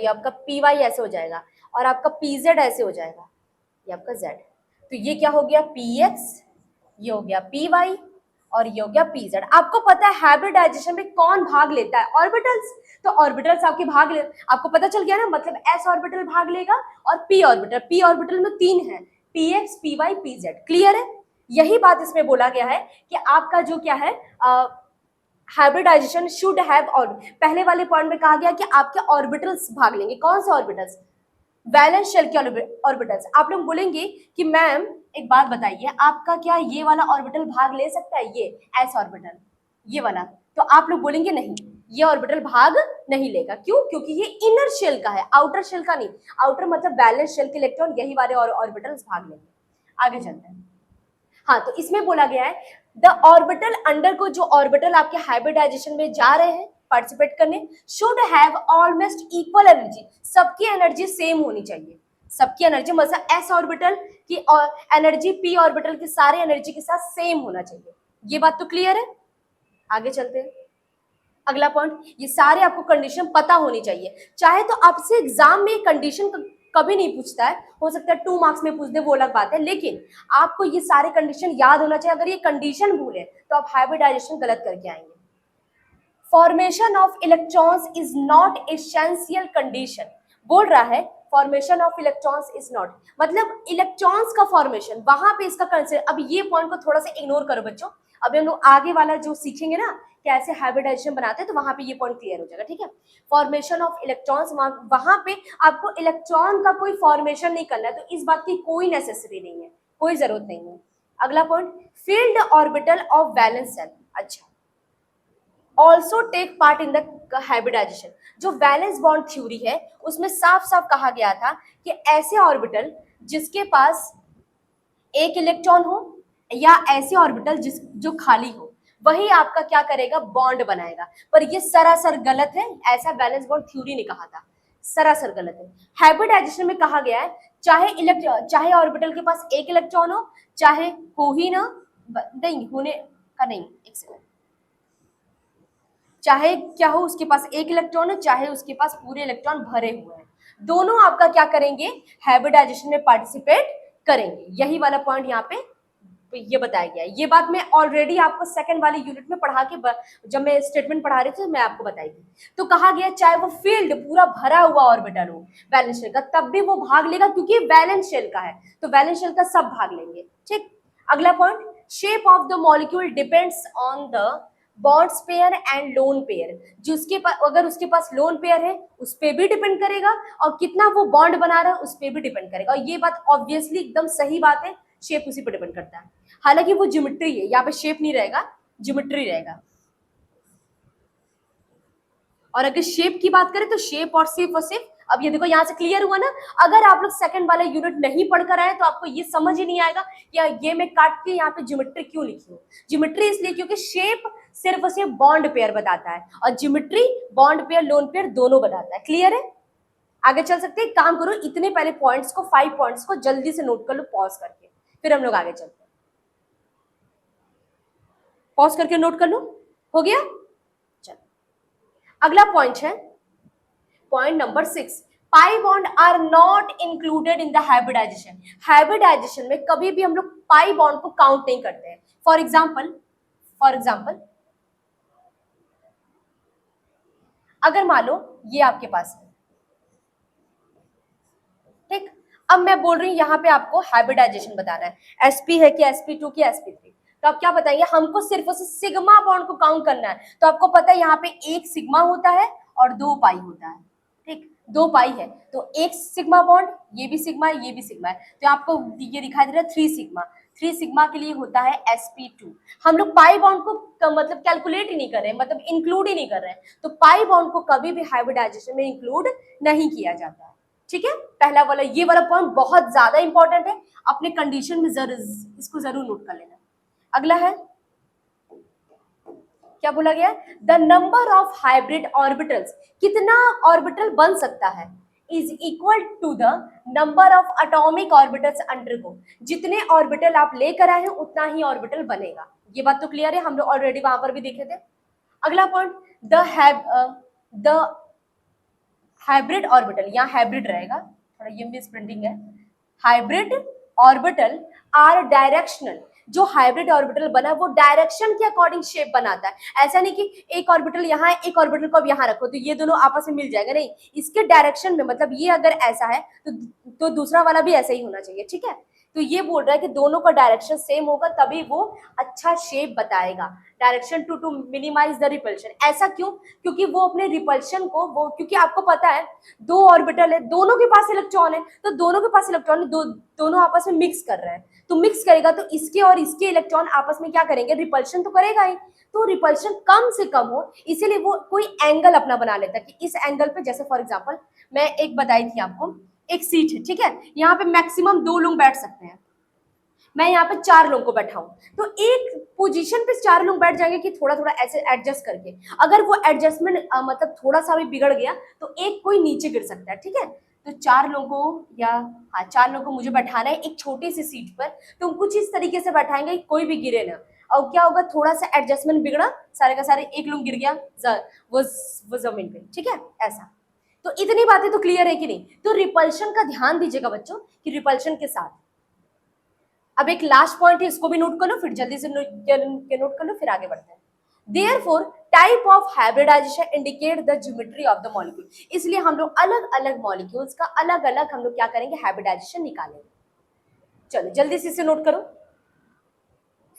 आपका py ऐसे हो जाएगा और आपका pz ऐसे हो जाएगा, ये आपका z। तो ये क्या हो गया px, ये हो गया py और ये हो गया pz। आपको पता है हाइब्रिडाइजेशन में कौन भाग लेता है, ऑर्बिटल्स। तो ऑर्बिटल्स आपके भाग ले, आपको पता चल गया ना, मतलब s ऑर्बिटल भाग लेगा और p ऑर्बिटल में 3 है, px py pz। क्लियर है, यही बात इसमें बोला गया है कि आपका जो क्या है हाइब्रिडाइजेशन शुड हैव, और पहले वाले पॉइंट में कहा गया कि आपके ऑर्बिटल्स भाग लेंगे। कौन से ऑर्बिटल्स, वैलेंस शेल के ऑर्बिटल्स। आप लोग बोलेंगे कि मैम एक बात बताइए, आपका क्या ये वाला ऑर्बिटल भाग ले सकता है, ये s ऑर्बिटल ये वाला, तो आप लोग बोलेंगे नहीं, ये ऑर्बिटल भाग नहीं लेगा। क्यों, क्योंकि ये इनर शेल का है, आउटर शेल का नहीं। आउटर मतलब वैलेंस शेल के इलेक्ट्रॉन, यही वाले ऑर्बिटल्स भाग लेंगे। आगे चलते हैं। हाँ, तो इसमें बोला गया है द ऑर्बिटल अंडर को, जो ऑर्बिटल आपके हाइब्रिडाइजेशन में जा रहे हैं पार्टिसिपेट करने, should have almost equal energy. सबकी एनर्जी सेम होनी चाहिए, सबकी एनर्जी मतलब एस ऑर्बिटल की एनर्जी पी ऑर्बिटल की सारे एनर्जी के साथ सेम होना चाहिए। ये बात तो क्लियर है। आगे चलते हैं। अगला पॉइंट, ये सारे आपको कंडीशन पता होनी चाहिए। चाहे तो आपसे एग्जाम में कंडीशन कभी नहीं पूछता है, हो सकता है 2 मार्क्स में पूछ दे, वो अलग बात है, लेकिन आपको ये सारे कंडीशन याद होना चाहिए। अगर ये कंडीशन भूले तो आप हाइब्रिडाइजेशन गलत करके आएंगे। Formation of electrons is not essential condition, बोल रहा है formation of electrons is not, मतलब इलेक्ट्रॉन्स का फॉर्मेशन वहां पे इसका कंसेप्ट। अब ये पॉइंट को थोड़ा सा इग्नोर करो बच्चों, अभी हम लोग आगे वाला जो सीखेंगे ना कैसे हाइब्रिडाइजेशन बनाते हैं, तो वहां पे ये पॉइंट क्लियर हो जाएगा, ठीक है। फॉर्मेशन ऑफ इलेक्ट्रॉन्स, वहां पे आपको इलेक्ट्रॉन का कोई फॉर्मेशन नहीं करना है, तो इस बात की कोई नेसेसिटी नहीं है, कोई जरूरत नहीं है। अगला point, field orbital of valence shell, अच्छा, also take part in the hybridisation. जो वैलेंस बॉन्ड थ्योरी है उसमें साफ साफ कहा गया था कि ऐसे ऑर्बिटल जिसके पास एक इलेक्ट्रॉन हो या ऐसे ऑर्बिटल जो खाली हो, वही आपका क्या करेगा, बॉन्ड बनाएगा। पर ये सरासर गलत है, ऐसा वैलेंस बॉन्ड थ्योरी ने कहा था, सरासर गलत है। हाइब्रिडाइजेशन में कहा गया है चाहे ऑर्बिटल के पास एक इलेक्ट्रॉन हो, चाहे हो ही ना, नहीं होने का नहीं, एक सेकंड, चाहे क्या हो उसके पास एक इलेक्ट्रॉन है, चाहे उसके पास पूरे इलेक्ट्रॉन भरे हुए हैं, दोनों आपका क्या करेंगे, हाइब्रिडाइजेशन में पार्टिसिपेट करेंगे। यही वाला पॉइंट यहाँ पे ये बताया गया है। ये बात मैं ऑलरेडी आपको सेकंड वाली यूनिट में पढ़ा के जब मैं स्टेटमेंट पढ़ा रही थी मैं आपको बताई थी। तो कहा गया चाहे वो फील्ड पूरा भरा हुआ ऑर्बिटल हो वैलेंस शेल का, तब भी वो भाग लेगा, क्योंकि वैलेंस शेल का है, तो वैलेंस शेल का सब भाग लेंगे, ठीक। अगला point, shape of the molecule depends on the bonds pair and lone pair, जिसके पास अगर उसके पास लोन पेयर है उस पे भी डिपेंड करेगा, और कितना वो बॉन्ड बना रहा है उस पे भी डिपेंड करेगा। और ये बात ऑब्वियसली एकदम सही बात है, शेप उसी पर डिपेंड करता है। हालांकि वो ज्योमेट्री है, यहाँ पे शेप नहीं रहेगा, ज्योमेट्री रहेगा। और अगर शेप की बात करें तो शेप और सिर्फ अब ये देखो यहाँ से क्लियर हुआ ना। अगर आप लोग सेकंड वाला यूनिट नहीं पढ़कर आए तो आपको ये समझ ही नहीं आएगा कि ये मैं काट के यहाँ पे ज्योमेट्री क्यों लिखी हूँ। ज्योमेट्री इसलिए क्योंकि शेप सिर्फ बॉन्ड पेयर बताता है, और geometry bond pair lone pair दोनों बताता है। क्लियर है, आगे चल सकते हैं। काम करो, इतने पहले पॉइंट्स को 5 पॉइंट्स को जल्दी से नोट कर लो पॉज करके, फिर हम लोग आगे चलते हैं। पॉज करके नोट कर लो, हो गया। चलो अगला पॉइंट है point number 6, pi bond are not included in the hybridization. Hybridization में कभी भी हम लोग पाई बॉन्ड को काउंट नहीं करते हैं। फॉर एग्जाम्पल अगर मान लो ये आपके पास है, ठीक। अब मैं बोल रही हूँ यहाँ पे आपको हाइब्रिडाइजेशन बताना है, sp है कि sp2 की sp3, तो आप क्या बताएंगे, हमको सिर्फ उस सिग्मा बॉन्ड को काउंट करना है। तो आपको पता है यहाँ पे एक सिग्मा होता है और 2 पाई होता है, ठीक, 2 पाई है, तो एक सिग्मा बॉन्ड, ये भी सिग्मा है, ये भी सिग्मा है, तो आपको ये दिखाई दे रहा है 3 सिग्मा। 3 सिग्मा के लिए होता है sp2। हम लोग पाई बॉन्ड को मतलब कैलकुलेट ही नहीं कर रहे हैं, मतलब इंक्लूड ही नहीं कर रहे हैं, तो पाई बॉन्ड को कभी भी हाइब्रिडाइजेशन में इंक्लूड नहीं किया जाता है, ठीक है। पहला वाला ये वाला पॉइंट बहुत ज्यादा इंपॉर्टेंट है, अपने कंडीशन में इसको जरूर नोट कर लेना। अगला है, क्या बोला गया, the number of hybrid orbitals, कितना ऑर्बिटल बन सकता है, is equal to the number of atomic orbitals undergo. जितने ऑर्बिटल आप लेकर आए हैं उतना ही ऑर्बिटल बनेगा। ये बात तो क्लियर है, हम लोग ऑलरेडी वहां पर भी देखे थे। अगला पॉइंट, द हाइब्रिड ऑर्बिटल, यहाँ हाइब्रिड रहेगा, थोड़ा ये मिस प्रिंटिंग है। हाइब्रिड ऑर्बिटल आर डायरेक्शनल, जो हाइब्रिड ऑर्बिटल बना वो डायरेक्शन के अकॉर्डिंग शेप बनाता है। ऐसा नहीं कि एक ऑर्बिटल यहाँ है, एक ऑर्बिटल को अब यहाँ रखो तो ये दोनों आपस में मिल जाएगा, नहीं, इसके डायरेक्शन में, मतलब ये अगर ऐसा है तो दूसरा वाला भी ऐसा ही होना चाहिए, ठीक है। तो ये बोल रहा है कि दोनों का डायरेक्शन सेम होगा तभी वो अच्छा शेप बताएगा। Direction to minimize the repulsion, ऐसा क्यों, क्योंकि वो अपने रिपल्शन को वो, क्योंकि आपको पता है 2 ऑर्बिटल है, दोनों के पास इलेक्ट्रॉन है, तो दोनों के पास इलेक्ट्रॉन दोनों आपस में मिक्स कर रहे हैं, तो मिक्स करेगा तो इसके और इसके इलेक्ट्रॉन आपस में क्या करेंगे, रिपल्शन तो करेगा ही। तो रिपल्शन कम से कम हो, इसीलिए वो कोई एंगल अपना बना लेता है कि इस एंगल पे, जैसे फॉर एग्जाम्पल मैं एक बताई थी आपको, एक सीट है, ठीक है, यहाँ पे मैक्सिमम 2 लोग बैठ सकते हैं, मैं यहाँ पे 4 लोगों को बैठाऊं, तो एक पोजीशन पे 4 लोग बैठ जाएंगे कि थोड़ा थोड़ा ऐसे एडजस्ट करके। अगर वो एडजस्टमेंट मतलब थोड़ा सा भी बिगड़ गया तो एक कोई नीचे गिर सकता है, ठीक है। तो 4 लोगों या हाँ 4 लोगों को मुझे बैठाना है एक छोटी सी सीट पर, तो हम कुछ इस तरीके से बैठाएंगे कि कोई भी गिरे ना। और क्या होगा, थोड़ा सा एडजस्टमेंट बिगड़ा, सारे का सारे एक लोग गिर गया, वो जमीन पे, ठीक है ऐसा। तो इतनी बातें तो क्लियर है कि नहीं। तो रिपल्शन का ध्यान दीजिएगा बच्चों कि रिपल्शन के साथ अब एक लास्ट पॉइंट है, इसको भी नोट कर लो, फिर जल्दी से नोट कर लो, फिर आगे बढ़ते हैं। Therefore, type of hybridization indicate the geometry of the molecule. इसलिए हम लोग अलग अलग मॉलिक्यूल्स का अलग अलग हम लोग क्या करेंगे, हाइब्रिडाइजेशन निकालेंगे। चलो जल्दी से इसे नोट करो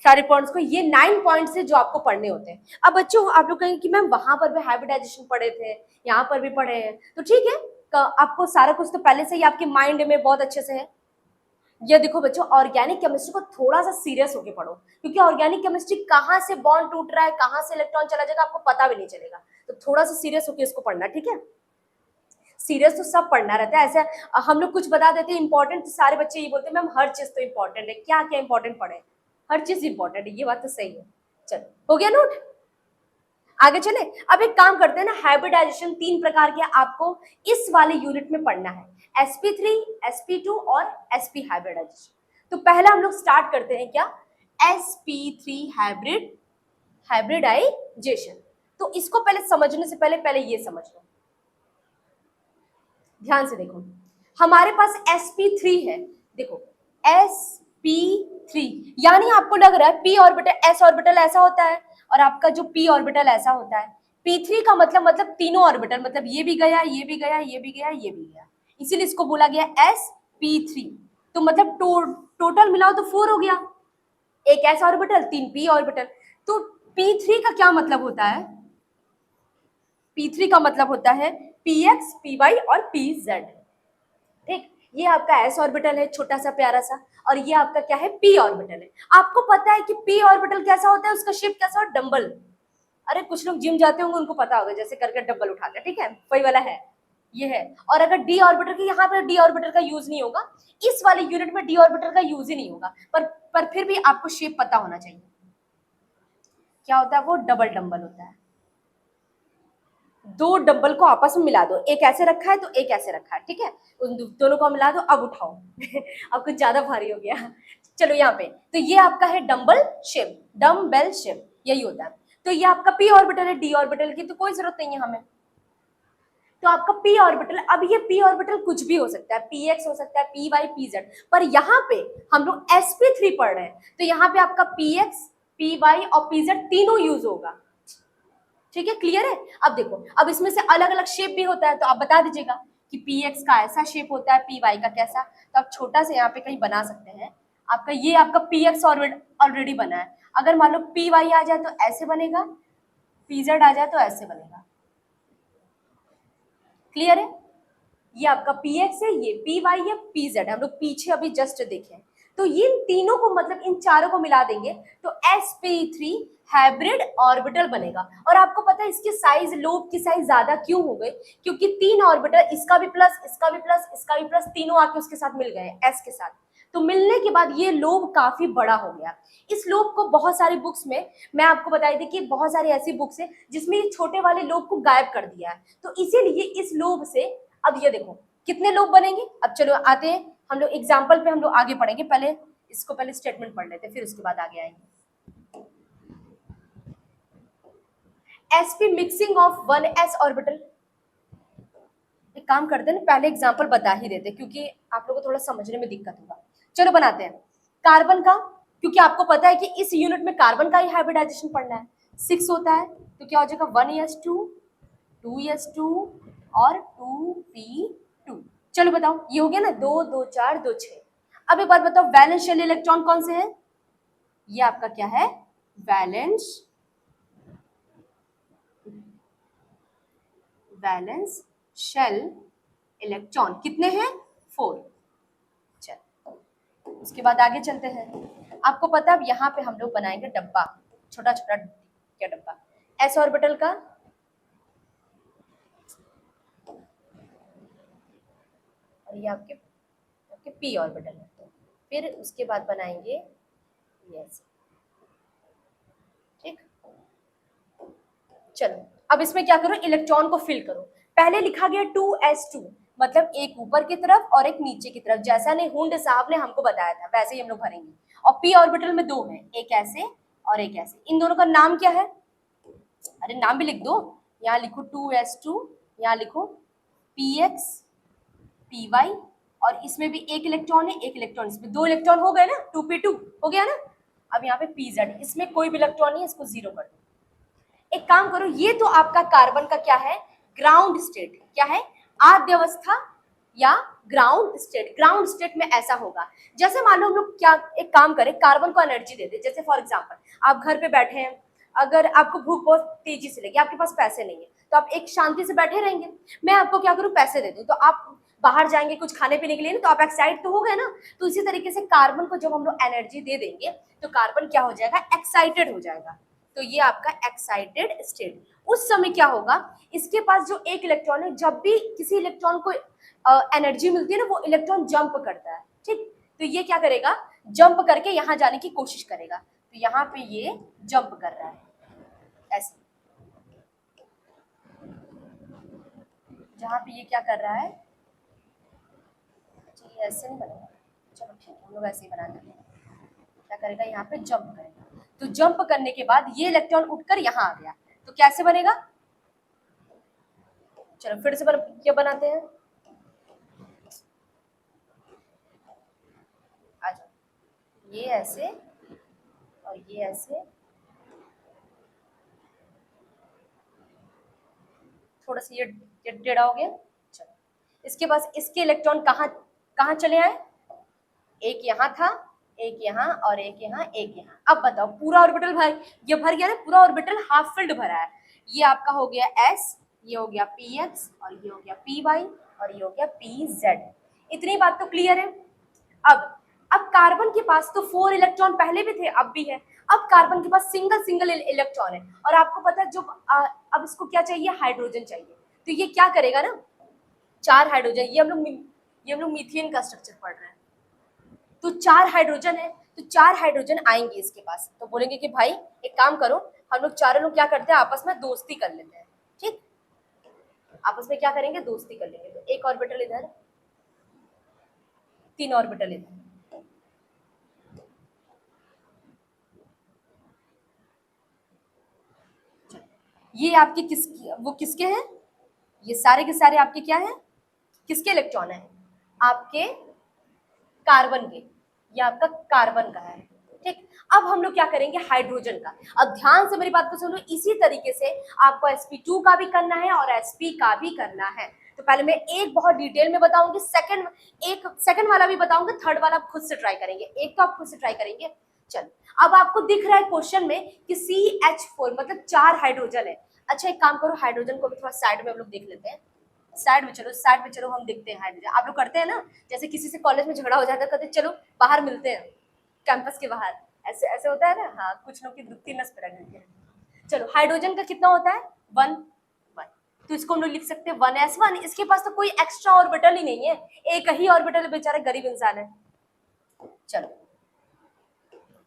सारे पॉइंट्स को। ये 9 पॉइंट्स है जो आपको पढ़ने होते हैं। अब बच्चों आप लोग कहेंगे कि मैम वहां पर भी हाइब्रिडाइजेशन पढ़े थे, यहाँ पर भी पढ़े हैं, तो ठीक है, आपको सारा कुछ तो पहले से ही आपके माइंड में बहुत अच्छे से है। ये देखो बच्चों, ऑर्गेनिक केमिस्ट्री को थोड़ा सा सीरियस होके पढ़ो, क्योंकि ऑर्गेनिक केमिस्ट्री कहाँ से बॉन्ड टूट रहा है, कहाँ से इलेक्ट्रॉन चला जाएगा, आपको पता भी नहीं चलेगा। तो थोड़ा सा सीरियस होके इसको पढ़ना, ठीक है। सीरियस तो सब पढ़ना रहता है, ऐसे हम लोग कुछ बता देते हैं इंपॉर्टेंट, सारे बच्चे ये बोलते हैं मैम हर चीज तो इंपॉर्टेंट है, क्या क्या इंपॉर्टेंट पढ़े, हर चीज इंपॉर्टेंट है, ये बात तो सही है। चलो हो गया नोट, आगे चले। अब एक काम करते हैं ना, हाइब्रिडाइजेशन 3 प्रकार के आपको इस वाले यूनिट में पढ़ना है, sp3, sp2 और sp हाइब्रिडाइजेशन। तो पहला हम लोग स्टार्ट करते हैं क्या, sp3 हाइब्रिडाइजेशन। तो इसको पहले समझने से पहले ये समझ लो, ध्यान से देखो, हमारे पास sp3 है, देखो sp3, यानी आपको लग रहा है p ऑर्बिटल s ऑर्बिटल ऐसा होता है और आपका जो p ऑर्बिटल ऐसा होता है। p3 का मतलब तीनों ऑर्बिटल, मतलब ये भी गया, ये भी गया, ये भी गया, ये भी गया, इसीलिए इसको बोला गया sp3। तो मतलब टोटल मिलाओ तो 4 हो गया, एक s ऑर्बिटल, 3 p ऑर्बिटल। तो p3 का क्या मतलब होता है, p3 का मतलब होता है px, py और pz, ठीक। ये आपका s ऑर्बिटल है छोटा सा प्यारा सा, और ये आपका क्या है, p ऑर्बिटल है। आपको पता है कि p ऑर्बिटल कैसा होता है, उसका शेप कैसा हो, डंबल। अरे कुछ लोग जिम जाते होंगे उनको पता होगा, जैसे करके डंबल उठाते हैं, ठीक है, वही वाला है, ये है। और अगर डी ऑर्बिटल की, यहाँ पर डी ऑर्बिटल का यूज नहीं होगा, इस वाले यूनिट में डी ऑर्बिटल का यूज ही नहीं होगा, पर फिर भी आपको शेप पता होना चाहिए। क्या होता है वो, डबल डंबल होता है। 2 डंबल को आपस में मिला दो, एक ऐसे रखा है तो एक ऐसे रखा है, ठीक है, उन दोनों को मिला दो, अब उठाओ अब कुछ ज्यादा भारी हो गया। चलो यहाँ पे, तो ये आपका है डंबल शेप, डम्बेल शेप, यही होता है। तो ये आपका p ऑर्बिटल है, d ऑर्बिटल की तो कोई जरूरत नहीं है हमें। तो आपका p ऑर्बिटल, अब ये p ऑर्बिटल कुछ भी हो सकता है, px हो सकता है, py, pz, पर यहाँ पे हम लोग sp3 पढ़ रहे हैं, तो यहाँ पे आपका px, py और pz तीनों यूज होगा, ठीक है, क्लियर है। अब देखो, अब इसमें से अलग अलग शेप भी होता है, तो आप बता दीजिएगा कि px का ऐसा शेप होता है, py का कैसा। तो आप छोटा से यहाँ पे कहीं बना सकते हैं, आपका ये आपका px ऑलरेडी बना है, अगर मान लो py आ जाए तो ऐसे बनेगा, pz आ जाए तो ऐसे बनेगा, क्लियर है। ये आपका px है, ये py है, pz हम लोग पीछे अभी जस्ट देखें। तो ये तीनों को मतलब इन चारों को मिला देंगे तो sp3 हाइब्रिड ऑर्बिटल बनेगा। और आपको पता है इसकी साइज, लोब की साइज ज्यादा क्यों हो गई, क्योंकि 3 ऑर्बिटल, इसका भी प्लस, इसका भी प्लस, इसका भी प्लस, तीनों आके उसके साथ मिल गए s के साथ। तो मिलने के बाद ये लोब काफी बड़ा हो गया। इस लोब को बहुत सारी बुक्स में, मैं आपको बताई थी कि बहुत सारी ऐसी बुक्स है जिसमें ये छोटे वाले लोब को गायब कर दिया है, तो इसीलिए इस लोब से, अब ये देखो कितने लोब बनेंगे। अब चलो आते हैं हम लोग एग्जाम्पल पे, हम लोग आगे पढ़ेंगे, पहले इसको पहले स्टेटमेंट पढ़ लेते हैं, फिर उसके बाद आगे आएंगे। sp mixing of 1s orbital, एक काम करते हैं ना, पहले एग्जाम्पल बता ही देते क्योंकि आप लोगों को थोड़ा समझने में दिक्कत होगा। चलो बनाते हैं कार्बन का, क्योंकि आपको पता है कि इस यूनिट में कार्बन का ही हाइब्रिडाइजेशन पढ़ना है। 6 होता है तो क्या हो जाएगा, 1s2, 2s2 और 2p2। चलो बताओ, ये हो गया ना, 2 2 4 2 6। अब एक बात बताओ, वैलेंस शेल इलेक्ट्रॉन कौन से है, ये आपका क्या है, वैलेंस शेल इलेक्ट्रॉन कितने हैं, 4। चल उसके बाद आगे चलते हैं। आपको पता है अब यहाँ पे हम लोग बनाएंगे डब्बा, छोटा छोटा क्या डब्बा, s ऑर्बिटल का, और ये आपके p ऑर्बिटल है। फिर उसके बाद बनाएंगे यस, ठीक। चलो अब इसमें क्या करो, इलेक्ट्रॉन को फिल करो। पहले लिखा गया 2s2, मतलब एक ऊपर की तरफ और एक नीचे की तरफ, जैसा ने हुंड साहब ने हमको बताया था वैसे ही हम लोग भरेंगे। और पी ऑर्बिटल में दो है, एक ऐसे और एक ऐसे। इन दोनों का नाम क्या है? अरे नाम भी लिख दो। यहाँ लिखो 2s2, यहाँ लिखो px py, और इसमें भी एक इलेक्ट्रॉन है, एक इलेक्ट्रॉन, इसमें दो इलेक्ट्रॉन हो गए ना, 2p2 हो गया ना। अब यहाँ पे pz, इसमें कोई भी इलेक्ट्रॉन नहीं है, इसको जीरो कर दो। एक काम करो, ये तो आपका कार्बन का क्या है, ग्राउंड स्टेट। क्या है? आद्य अवस्था या ग्राउंड स्टेट। ग्राउंड स्टेट में ऐसा होगा, जैसे मान लो हम लोग क्या एक काम करें, कार्बन को एनर्जी दे दे। जैसे फॉर एग्जांपल आप घर पे बैठे हैं, अगर आपको भूख बहुत तेजी से लगी, आपके पास पैसे नहीं है, तो आप एक शांति से बैठे रहेंगे। मैं आपको क्या करूं, पैसे दे दूं, तो आप बाहर जाएंगे कुछ खाने पीने के लिए ना, तो आप एक्साइट तो हो गए ना। तो इसी तरीके से कार्बन को जब हम लोग एनर्जी दे देंगे तो कार्बन क्या हो जाएगा, एक्साइटेड हो जाएगा। तो ये आपका एक्साइटेड स्टेट। उस समय क्या होगा, इसके पास जो एक इलेक्ट्रॉन है, जब भी किसी इलेक्ट्रॉन को एनर्जी मिलती है ना, वो इलेक्ट्रॉन जंप करता है। ठीक, तो ये क्या करेगा, जंप करके यहाँ जाने की कोशिश करेगा। तो यहाँ पे ये जंप कर रहा है ऐसे, जहाँ पे ये क्या कर रहा है, अच्छा ये ऐसे नहीं बनेगा, चलो ठीक है हम लोग ऐसे ही बना देते हैं। क्या करेगा, यहाँ पे जंप करेगा। तो जंप करने के बाद ये इलेक्ट्रॉन उठकर यहाँ आ गया, तो कैसे बनेगा, चलो फिर से क्या बनाते हैं, आ जाओ, ये ऐसे और ये ऐसे, थोड़ा सा ये टेढ़ा हो गया। चलो, इसके पास इसके इलेक्ट्रॉन कहाँ कहाँ चले आए, एक यहाँ था, एक यहाँ और एक यहाँ, एक यहाँ। अब बताओ पूरा ऑर्बिटल भर, ये भर गया ना, पूरा ऑर्बिटल हाफ फिल्ड भरा है। ये आपका हो गया s, ये हो गया px, और ये हो गया py, और ये हो गया pz। इतनी बात तो क्लियर है। अब कार्बन के पास तो 4 इलेक्ट्रॉन पहले भी थे, अब भी है। अब कार्बन के पास सिंगल इलेक्ट्रॉन है, और आपको पता है जो अब इसको क्या चाहिए, हाइड्रोजन चाहिए। तो ये क्या करेगा ना, 4 हाइड्रोजन, ये हम लोग मीथेन का स्ट्रक्चर पढ़ रहे हैं। तो 4 हाइड्रोजन है, तो 4 हाइड्रोजन आएंगे इसके पास, तो बोलेंगे कि भाई एक काम करो, हम लोग चारों लोग क्या करते हैं, आपस में दोस्ती कर लेते हैं। ठीक, आपस में क्या करेंगे, दोस्ती कर लेंगे। तो एक ऑर्बिटल इधर, 3 ऑर्बिटल इधर। ये आपके किसके हैं, ये सारे के सारे आपके क्या हैं, किसके इलेक्ट्रॉन है, आपके कार्बन के, ये आपका कार्बन का है। ठीक, अब हम लोग क्या करेंगे, हाइड्रोजन का। अब ध्यान से मेरी बात को सुनो, इसी तरीके से आपको sp2 का भी करना है और sp का भी करना है। तो पहले मैं एक बहुत डिटेल में बताऊंगी, सेकंड वाला भी बताऊंगी, थर्ड वाला आप खुद से ट्राई करेंगे, एक तो आप खुद से ट्राई करेंगे। चलो, अब आपको दिख रहा है क्वेश्चन में कि CH4 मतलब 4 हाइड्रोजन है। अच्छा एक काम करो, हाइड्रोजन को भी थोड़ा साइड में हम लोग देख लेते हैं। साइड में चलो हम देखते हैं हाइड्रोजन। आप लोग करते हैं ना, जैसे किसी से कॉलेज में झगड़ा हो जाता है, कहते चलो बाहर मिलते हैं, कैंपस के बाहर, ऐसे ऐसे होता है ना। हाँ, कुछ लोग की दुखती नस पर रहती है। चलो, हाइड्रोजन का कितना होता है, 1 1, तो इसको हम लोग लिख सकते हैं 1s1। इसके पास तो कोई एक्स्ट्रा ऑर्बिटल ही नहीं है, एक ही ऑर्बिटल, बेचारा गरीब इंसान है। चलो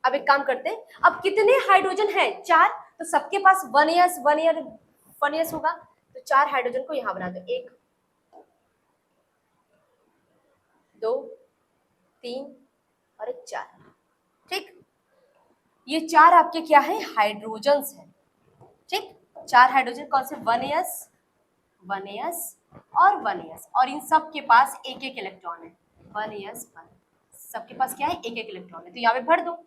अब एक काम करते हैं, अब कितने हाइड्रोजन है, 4, तो सबके पास 1s होगा। तो 4 हाइड्रोजन को यहां बना दो, 1 2 3 और 1 4। ठीक, ये 4 आपके क्या है, हाइड्रोजन्स हैं। ठीक, 4 हाइड्रोजन कौन से, 1s और 1s, और इन सब के पास एक एक इलेक्ट्रॉन है, 1s 1, सबके पास क्या है, एक एक इलेक्ट्रॉन है। तो यहाँ पे भर दो।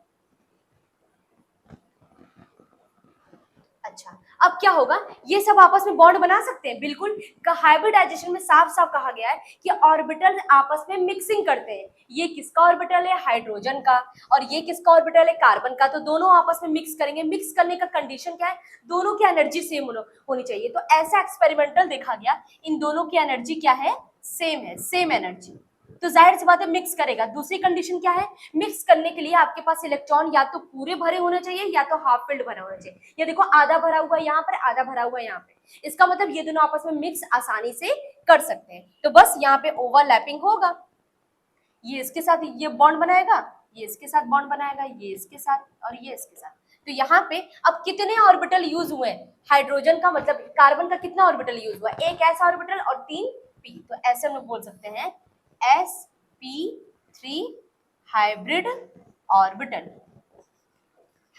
अच्छा, अब क्या होगा, ये सब आपस में बॉन्ड बना सकते हैं, बिल्कुल। हाइब्रिडाइजेशन में साफ साफ कहा गया है कि ऑर्बिटल आपस में मिक्सिंग करते हैं। ये किसका ऑर्बिटल है, हाइड्रोजन का, और ये किसका ऑर्बिटल है, कार्बन का। तो दोनों आपस में मिक्स करेंगे। मिक्स करने का कंडीशन क्या है, दोनों की एनर्जी सेम होनी चाहिए। तो ऐसा एक्सपेरिमेंटल देखा गया, इन दोनों की एनर्जी क्या है, सेम है, सेम एनर्जी। तो जाहिर सी बात है मिक्स करेगा। दूसरी कंडीशन क्या है, मिक्स करने के लिए आपके पास इलेक्ट्रॉन या तो पूरे भरे होने चाहिए या तो हाफ फिल्ड भरा होना चाहिए। ये देखो, आधा भरा हुआ यहाँ पर, आधा भरा हुआ यहाँ पे। इसका मतलब ये दोनों आपस में मिक्स आसानी से कर सकते हैं। तो बस यहाँ पे ओवरलैपिंग होगा, ये इसके साथ ये बॉन्ड बनाएगा, ये इसके साथ बॉन्ड बनाएगा, ये इसके साथ और ये इसके साथ। तो यहाँ पे अब कितने ऑर्बिटल यूज हुए, हाइड्रोजन का मतलब कार्बन का कितना ऑर्बिटल यूज हुआ, एक ऐसा ऑर्बिटल और 3 पी, तो ऐसे हम लोग बोल सकते हैं sp3 hybrid orbital,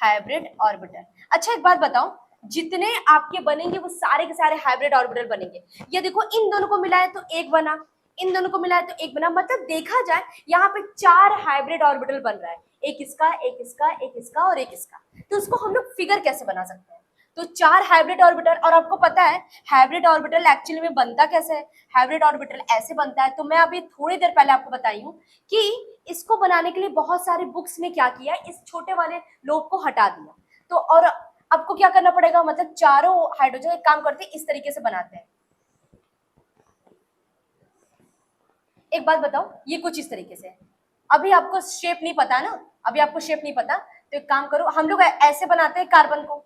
hybrid orbital. अच्छा एक बात बताओ, जितने आपके बनेंगे वो सारे के सारे हाइब्रिड ऑर्बिटल बनेंगे। ये देखो इन दोनों को मिलाए तो एक बना, इन दोनों को मिलाए तो एक बना, मतलब देखा जाए यहाँ पे 4 हाइब्रिड ऑर्बिटल बन रहा है, एक इसका, एक इसका, एक इसका और एक इसका। तो उसको हम लोग फिगर कैसे बना सकते हैं? तो 4 हाइब्रिड ऑर्बिटल, और आपको पता है हाइब्रिड ऑर्बिटल एक्चुअली में बनता कैसे है? हाइब्रिड ऑर्बिटल ऐसे बनता है। तो मैं अभी थोड़ी देर पहले आपको बताई हूँ कि इसको बनाने के लिए बहुत सारे बुक्स ने क्या किया, इस छोटे वाले लोब को हटा दिया। तो और आपको क्या करना पड़ेगा, मतलब चारों हाइड्रोजन एक काम करते हैं इस तरीके से बनाते हैं। एक बात बताओ, ये कुछ इस तरीके से, अभी आपको शेप नहीं पता ना, अभी आपको शेप नहीं पता, तो एक काम करो, हम लोग ऐसे बनाते हैं कार्बन को,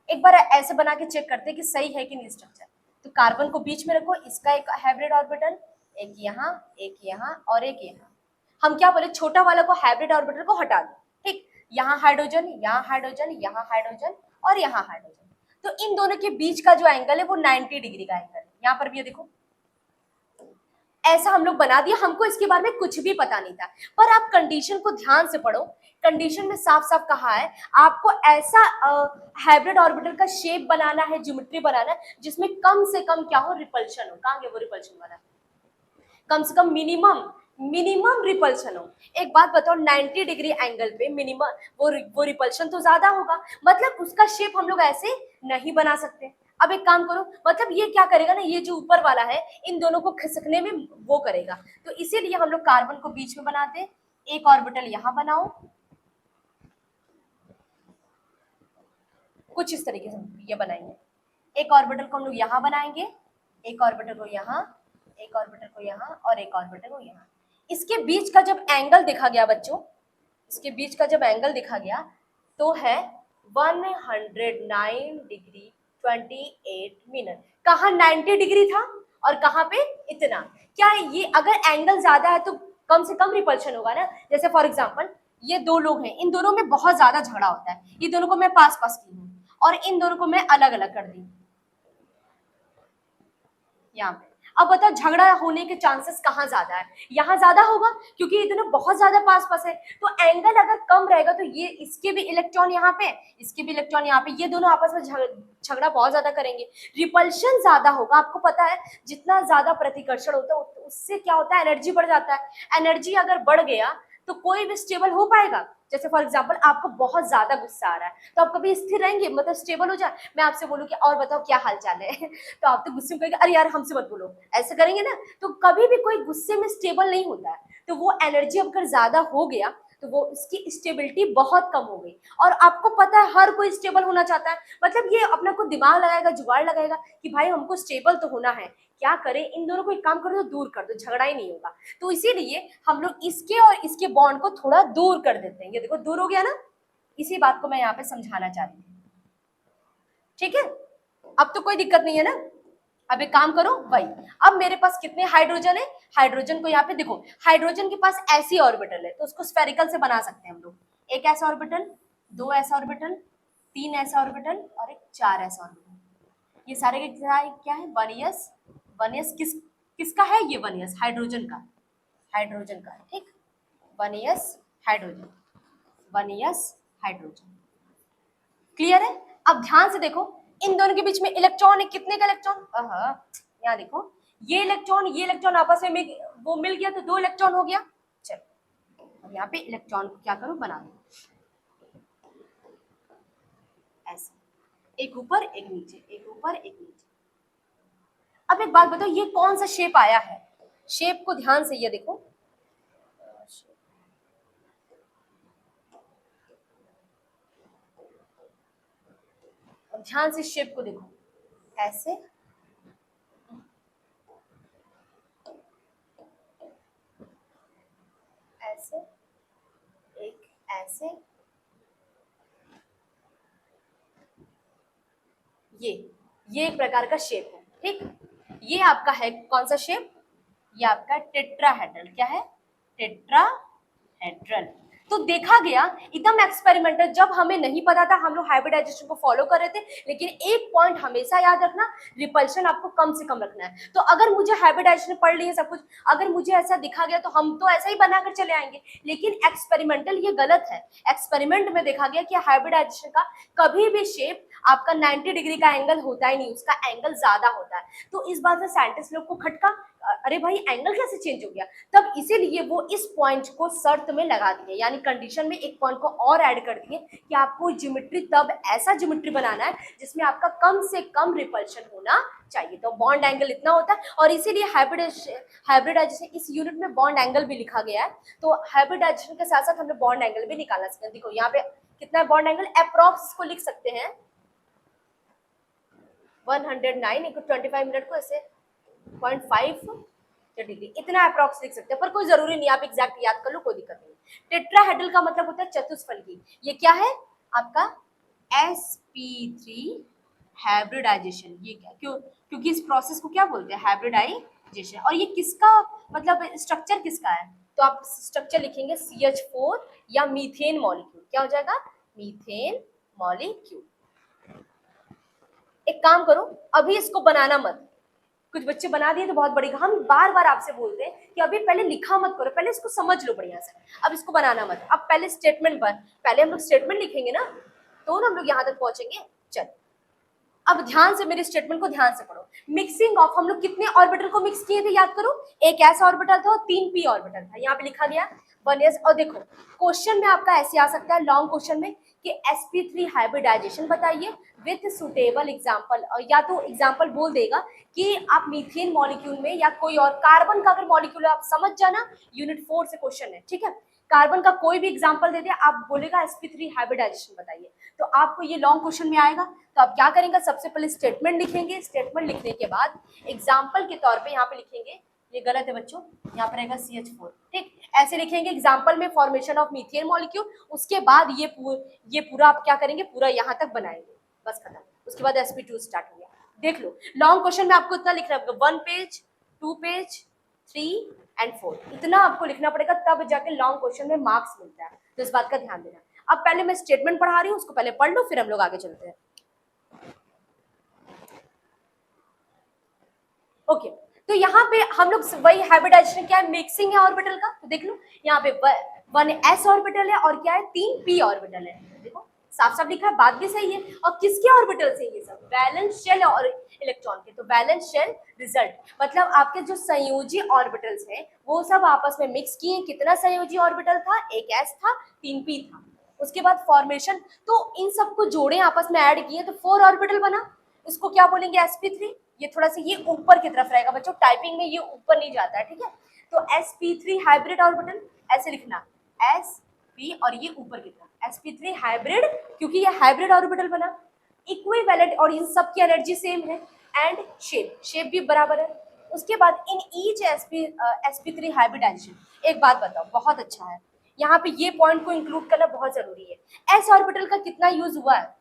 एक बार ऐसे बना के चेक करते हैं कि सही है कि नहीं स्ट्रक्चर। तो कार्बन को बीच में रखो, इसका एक हाइब्रिड ऑर्बिटल, एक यहाँ, एक यहाँ और एक यहाँ। हम क्या बोले, छोटा वाला को हाइब्रिड ऑर्बिटल को हटा दो, ठीक, यहाँ हाइड्रोजन, यहाँ हाइड्रोजन, यहाँ हाइड्रोजन और यहाँ हाइड्रोजन। तो इन दोनों के बीच का जो एंगल है वो 90 डिग्री का एंगल है। यहाँ पर भी ये देखो ऐसा हम लोग बना दिया, हमको इसके बारे में कुछ भी पता नहीं था। पर आप कंडीशन को ध्यान से पढ़ो, कंडीशन में साफ साफ कहा है आपको ऐसा हाइब्रिड ऑर्बिटल का शेप बनाना है, ज्योमेट्री बनाना है जिसमें कम से कम क्या हो, रिपल्शन हो। कहाँ गया वो रिपल्शन वाला, कम से कम मिनिमम रिपल्शन हो। एक बात बताओ, 90 डिग्री एंगल पे मिनिमम वो रिपल्शन तो ज्यादा होगा, मतलब उसका शेप हम लोग ऐसे नहीं बना सकते। अब एक काम करो, मतलब ये क्या करेगा ना, ये जो ऊपर वाला है इन दोनों को खिसकने में वो करेगा, तो इसीलिए हम लोग कार्बन को बीच में बनाते, एक ऑर्बिटल यहाँ बनाओ, कुछ इस तरीके से ये बनाएंगे, एक ऑर्बिटल को हम लोग यहाँ बनाएंगे, एक ऑर्बिटल को यहाँ, एक ऑर्बिटल को यहाँ और एक ऑर्बिटल को यहाँ। इसके बीच का जब एंगल देखा गया बच्चों, इसके बीच का जब एंगल देखा गया तो है 109 डिग्री 28 मिनट। कहाँ 90 डिग्री था और कहाँ पे इतना। क्या ये अगर एंगल ज्यादा है तो कम से कम रिपल्शन होगा ना। जैसे फॉर एग्जांपल ये दो लोग हैं, इन दोनों में बहुत ज्यादा झगड़ा होता है, ये दोनों को मैं पास पास की हूँ और इन दोनों को मैं अलग अलग कर दी यहाँ पे। अब बताओ झगड़ा होने के चांसेस कहाँ ज्यादा है, यहाँ ज्यादा होगा क्योंकि ये दोनों बहुत ज्यादा पास पास है। तो एंगल अगर कम रहेगा तो ये इसके भी इलेक्ट्रॉन यहाँ पे, इसके भी इलेक्ट्रॉन यहाँ पे, ये दोनों आपस में झगड़ा बहुत ज्यादा करेंगे, रिपल्शन ज्यादा होगा। आपको पता है जितना ज्यादा प्रतिकर्षण होता है उससे क्या होता है, एनर्जी बढ़ जाता है। एनर्जी अगर बढ़ गया तो कोई भी स्टेबल हो पाएगा। जैसे फॉर एग्जांपल आपको बहुत ज्यादा गुस्सा आ रहा है तो आप कभी स्थिर रहेंगे, मतलब स्टेबल हो जाए। मैं आपसे बोलूं कि और बताओ क्या हाल चाल है तो आप तो गुस्से में कहेंगे अरे यार हमसे मत बोलो, ऐसे करेंगे ना। तो कभी भी कोई गुस्से में स्टेबल नहीं होता है। तो वो एनर्जी अगर ज्यादा हो गया तो वो उसकी स्टेबिलिटी बहुत कम हो गई। और आपको पता है हर कोई स्टेबल होना चाहता है, मतलब ये अपना को दिमाग लगाएगा, जुगाड़ लगाएगा कि भाई हमको स्टेबल तो होना है, क्या करें, इन दोनों को एक काम कर दो, दूर कर दो, झगड़ा ही नहीं होगा। तो इसीलिए हम लोग इसके और इसके बॉन्ड को थोड़ा दूर कर देते हैं। ये देखो दूर हो गया ना, इसी बात को मैं यहाँ पे समझाना चाह रही थी। ठीक है, अब तो कोई दिक्कत नहीं है ना। अब एक काम करो भाई, अब मेरे पास कितने हाइड्रोजन है, हाइड्रोजन को यहाँ पे देखो, हाइड्रोजन के पास ऐसी ऑर्बिटल है तो उसको स्फेरिकल से बना सकते हैं हम लोग। एक ऐसा ऑर्बिटल, दो ऐसा ऑर्बिटल, तीन ऐसा ऑर्बिटल और एक चार ऐसा ऑर्बिटल। ये सारे क्या है, 1s, 1s किसका है, ये 1s हाइड्रोजन का, हाइड्रोजन का, ठीक, 1s hydrogen, 1s hydrogen. Clear है। अब ध्यान से देखो, इन दोनों के बीच में इलेक्ट्रॉन है, कितने का इलेक्ट्रॉन, यहाँ देखो ये इलेक्ट्रॉन आपस में वो मिल गया तो 2 इलेक्ट्रॉन हो गया। चलो अब यहाँ पे इलेक्ट्रॉन को क्या करो, बना दो ऐसे, एक ऊपर एक नीचे, एक ऊपर एक नीचे। अब एक बात बताओ, ये कौन सा शेप आया है, शेप को ध्यान से ये देखो, ध्यान से शेप को देखो, ऐसे ऐसे, एक ऐसे, ये एक प्रकार का शेप है, ठीक। ये आपका है कौन सा शेप, ये आपका टेट्राहेड्रल, क्या है, टेट्राहेड्रल। तो देखा गया एकदम एक्सपेरिमेंटल, जब हमें नहीं पता था हम लोग हाइब्रिडाइजेशन को फॉलो कर रहे थे, लेकिन एक पॉइंट हमेशा याद रखना, रिपल्शन आपको कम से कम रखना है। तो अगर मुझे हाइब्रिडाइजेशन पढ़ ली है सब कुछ, अगर मुझे ऐसा दिखा गया तो हम तो ऐसा ही बनाकर चले आएंगे, लेकिन एक्सपेरिमेंटल ये गलत है। एक्सपेरिमेंट में देखा गया कि हाइब्रिडाइजेशन का कभी भी शेप आपका 90 डिग्री का एंगल होता ही नहीं, उसका एंगल ज्यादा होता है। तो इस बात से साइंटिस्ट लोग को खटका, अरे भाई एंगल कैसे चेंज हो गया, तब इसीलिए वो इस पॉइंट को शर्त में लगा दिए, यानी कंडीशन में एक पॉइंट को और ऐड कर दिए कि आपको ज्योमेट्री तब ऐसा ज्योमेट्री बनाना है जिसमें आपका कम से कम रिपल्शन होना चाहिए। तो बॉन्ड एंगल इतना होता है, और इसीलिए हाइब्रिडाइजेशन इस यूनिट में बॉन्ड एंगल भी लिखा गया है। तो हाइब्रिडाइजेशन के साथ साथ हमने बॉन्ड एंगल भी निकालना सकते हैं। देखो यहाँ पे कितना बॉन्ड एंगल, अप्रॉक्स को लिख सकते हैं 109 = 25 मिनट को ऐसे 0.5 डिग्री, इतना अप्रॉक्स लिख सकते हैं, पर कोई जरूरी नहीं, आप एग्जैक्ट याद कर लो, कोई दिक्कत नहीं। टेट्राहेड्रल का मतलब होता है चतुष्फलकी। ये क्या है आपका sp3 हाइब्रिडाइजेशन। ये क्या, क्यों, क्योंकि इस प्रोसेस को क्या बोलते हैं, हाइब्रिडाइजेशन। और ये किसका मतलब स्ट्रक्चर किसका है, तो आप स्ट्रक्चर लिखेंगे CH4 या मीथेन मॉलिक्यूल। क्या हो जाएगा, मीथेन मॉलिक्यूल। एक काम करो, अभी इसको बनाना मत, कुछ बच्चे बना दिए तो बहुत बड़ी, हम बार बार आपसे बोलते हैं कि अभी पहले लिखा मत करो, पहले इसको समझ लो बढ़िया से, अब इसको बनाना मत। अब पहले स्टेटमेंट पर, पहले हम लोग स्टेटमेंट लिखेंगे ना, तो हम लोग यहाँ तक पहुंचेंगे। चल अब ध्यान से मेरे स्टेटमेंट को ध्यान से पढ़ो। मिक्सिंग ऑफ, हम लोग कितने ऑर्बिटल को मिक्स किए थे याद करो, एक ऐसा ऑर्बिटल था और 3 p ऑर्बिटल था, यहाँ पे लिखा गया 1s। और देखो क्वेश्चन में आपका ऐसे आ सकता है लॉन्ग क्वेश्चन में कि sp3 हाइब्रिडाइजेशन बताइए विथ सुटेबल एग्जाम्पल, या तो एग्जाम्पल बोल देगा कि आप मीथेन मॉलिक्यूल में या कोई और कार्बन का अगर मॉलिक्यूल आप समझ जाना, यूनिट 4 से क्वेश्चन है, ठीक है। कार्बन का कोई भी एग्जाम्पल दे दे, आप बोलेगा sp3 हाइब्रिडाइजेशन बताइए, तो आपको ये लॉन्ग क्वेश्चन में आएगा। तो आप क्या करेंगे, सबसे पहले स्टेटमेंट लिखेंगे, स्टेटमेंट लिखने के बाद एग्जाम्पल के तौर पे यहाँ पे लिखेंगे, ये गलत है बच्चों, यहाँ पर रहेगा CH4, ठीक, ऐसे लिखेंगे एग्जाम्पल में फॉर्मेशन ऑफ मीथेन मॉलिक्यूल। उसके बाद ये पूरा आप क्या करेंगे, पूरा यहाँ तक बनाएंगे, बस खत्म। उसके बाद sp2 स्टार्ट हो गया। देख लो लॉन्ग क्वेश्चन में आपको इतना लिखना है, 1 पेज 2 पेज 3 and 4, इतना आपको लिखना पड़ेगा, तब जाके लॉन्ग क्वेश्चन में मार्क्स मिलता है, तो इस बात का ध्यान देना। अब पहले मैं स्टेटमेंट पढ़ा रही हूँ, उसको पहले पढ़ लो, फिर हम लोग आगे चलते हैं। ओके, तो यहाँ पे हम लोग वही हाइब्रिडाइजेशन क्या है, मिक्सिंग है ऑर्बिटल का, तो देख लो यहाँ पे 1s ऑर्बिटल है और क्या है 3 p ऑर्बिटल है, देखो साफ साफ लिखा है, बात भी सही है। और किसके ऑर्बिटल से, ये सब वैलेंस शेल और इलेक्ट्रॉन के, तो वैलेंस शेल रिजल्ट मतलब आपके जो संयोजी ऑर्बिटल्स हैं वो सब आपस में मिक्स किए। कितना संयोजी ऑर्बिटल था, एक s था, 3 p था। उसके बाद फॉर्मेशन, तो इन सबको जोड़े आपस में ऐड किए तो 4 ऑर्बिटल बना, इसको क्या बोलेंगे sp3। ये थोड़ा सा ये ऊपर की तरफ रहेगा बच्चों, टाइपिंग में ये ऊपर नहीं जाता है, ठीक है। तो sp3 हाइब्रिड ऑर्बिटल ऐसे लिखना, sp और ये ऊपर की तरफ sp3 हाइब्रिड, क्योंकि ये हाइब्रिड ऑर्बिटल बना, इक्विवेलेंट और इन सब की एनर्जी सेम है, एंड शेप भी बराबर है। उसके बाद इन ईच sp3 हाइब्रिडाइजेशन, एक बात बताओ बहुत अच्छा है, यहाँ पे ये पॉइंट को इंक्लूड करना बहुत जरूरी है। s ऑर्बिटल का कितना यूज हुआ है,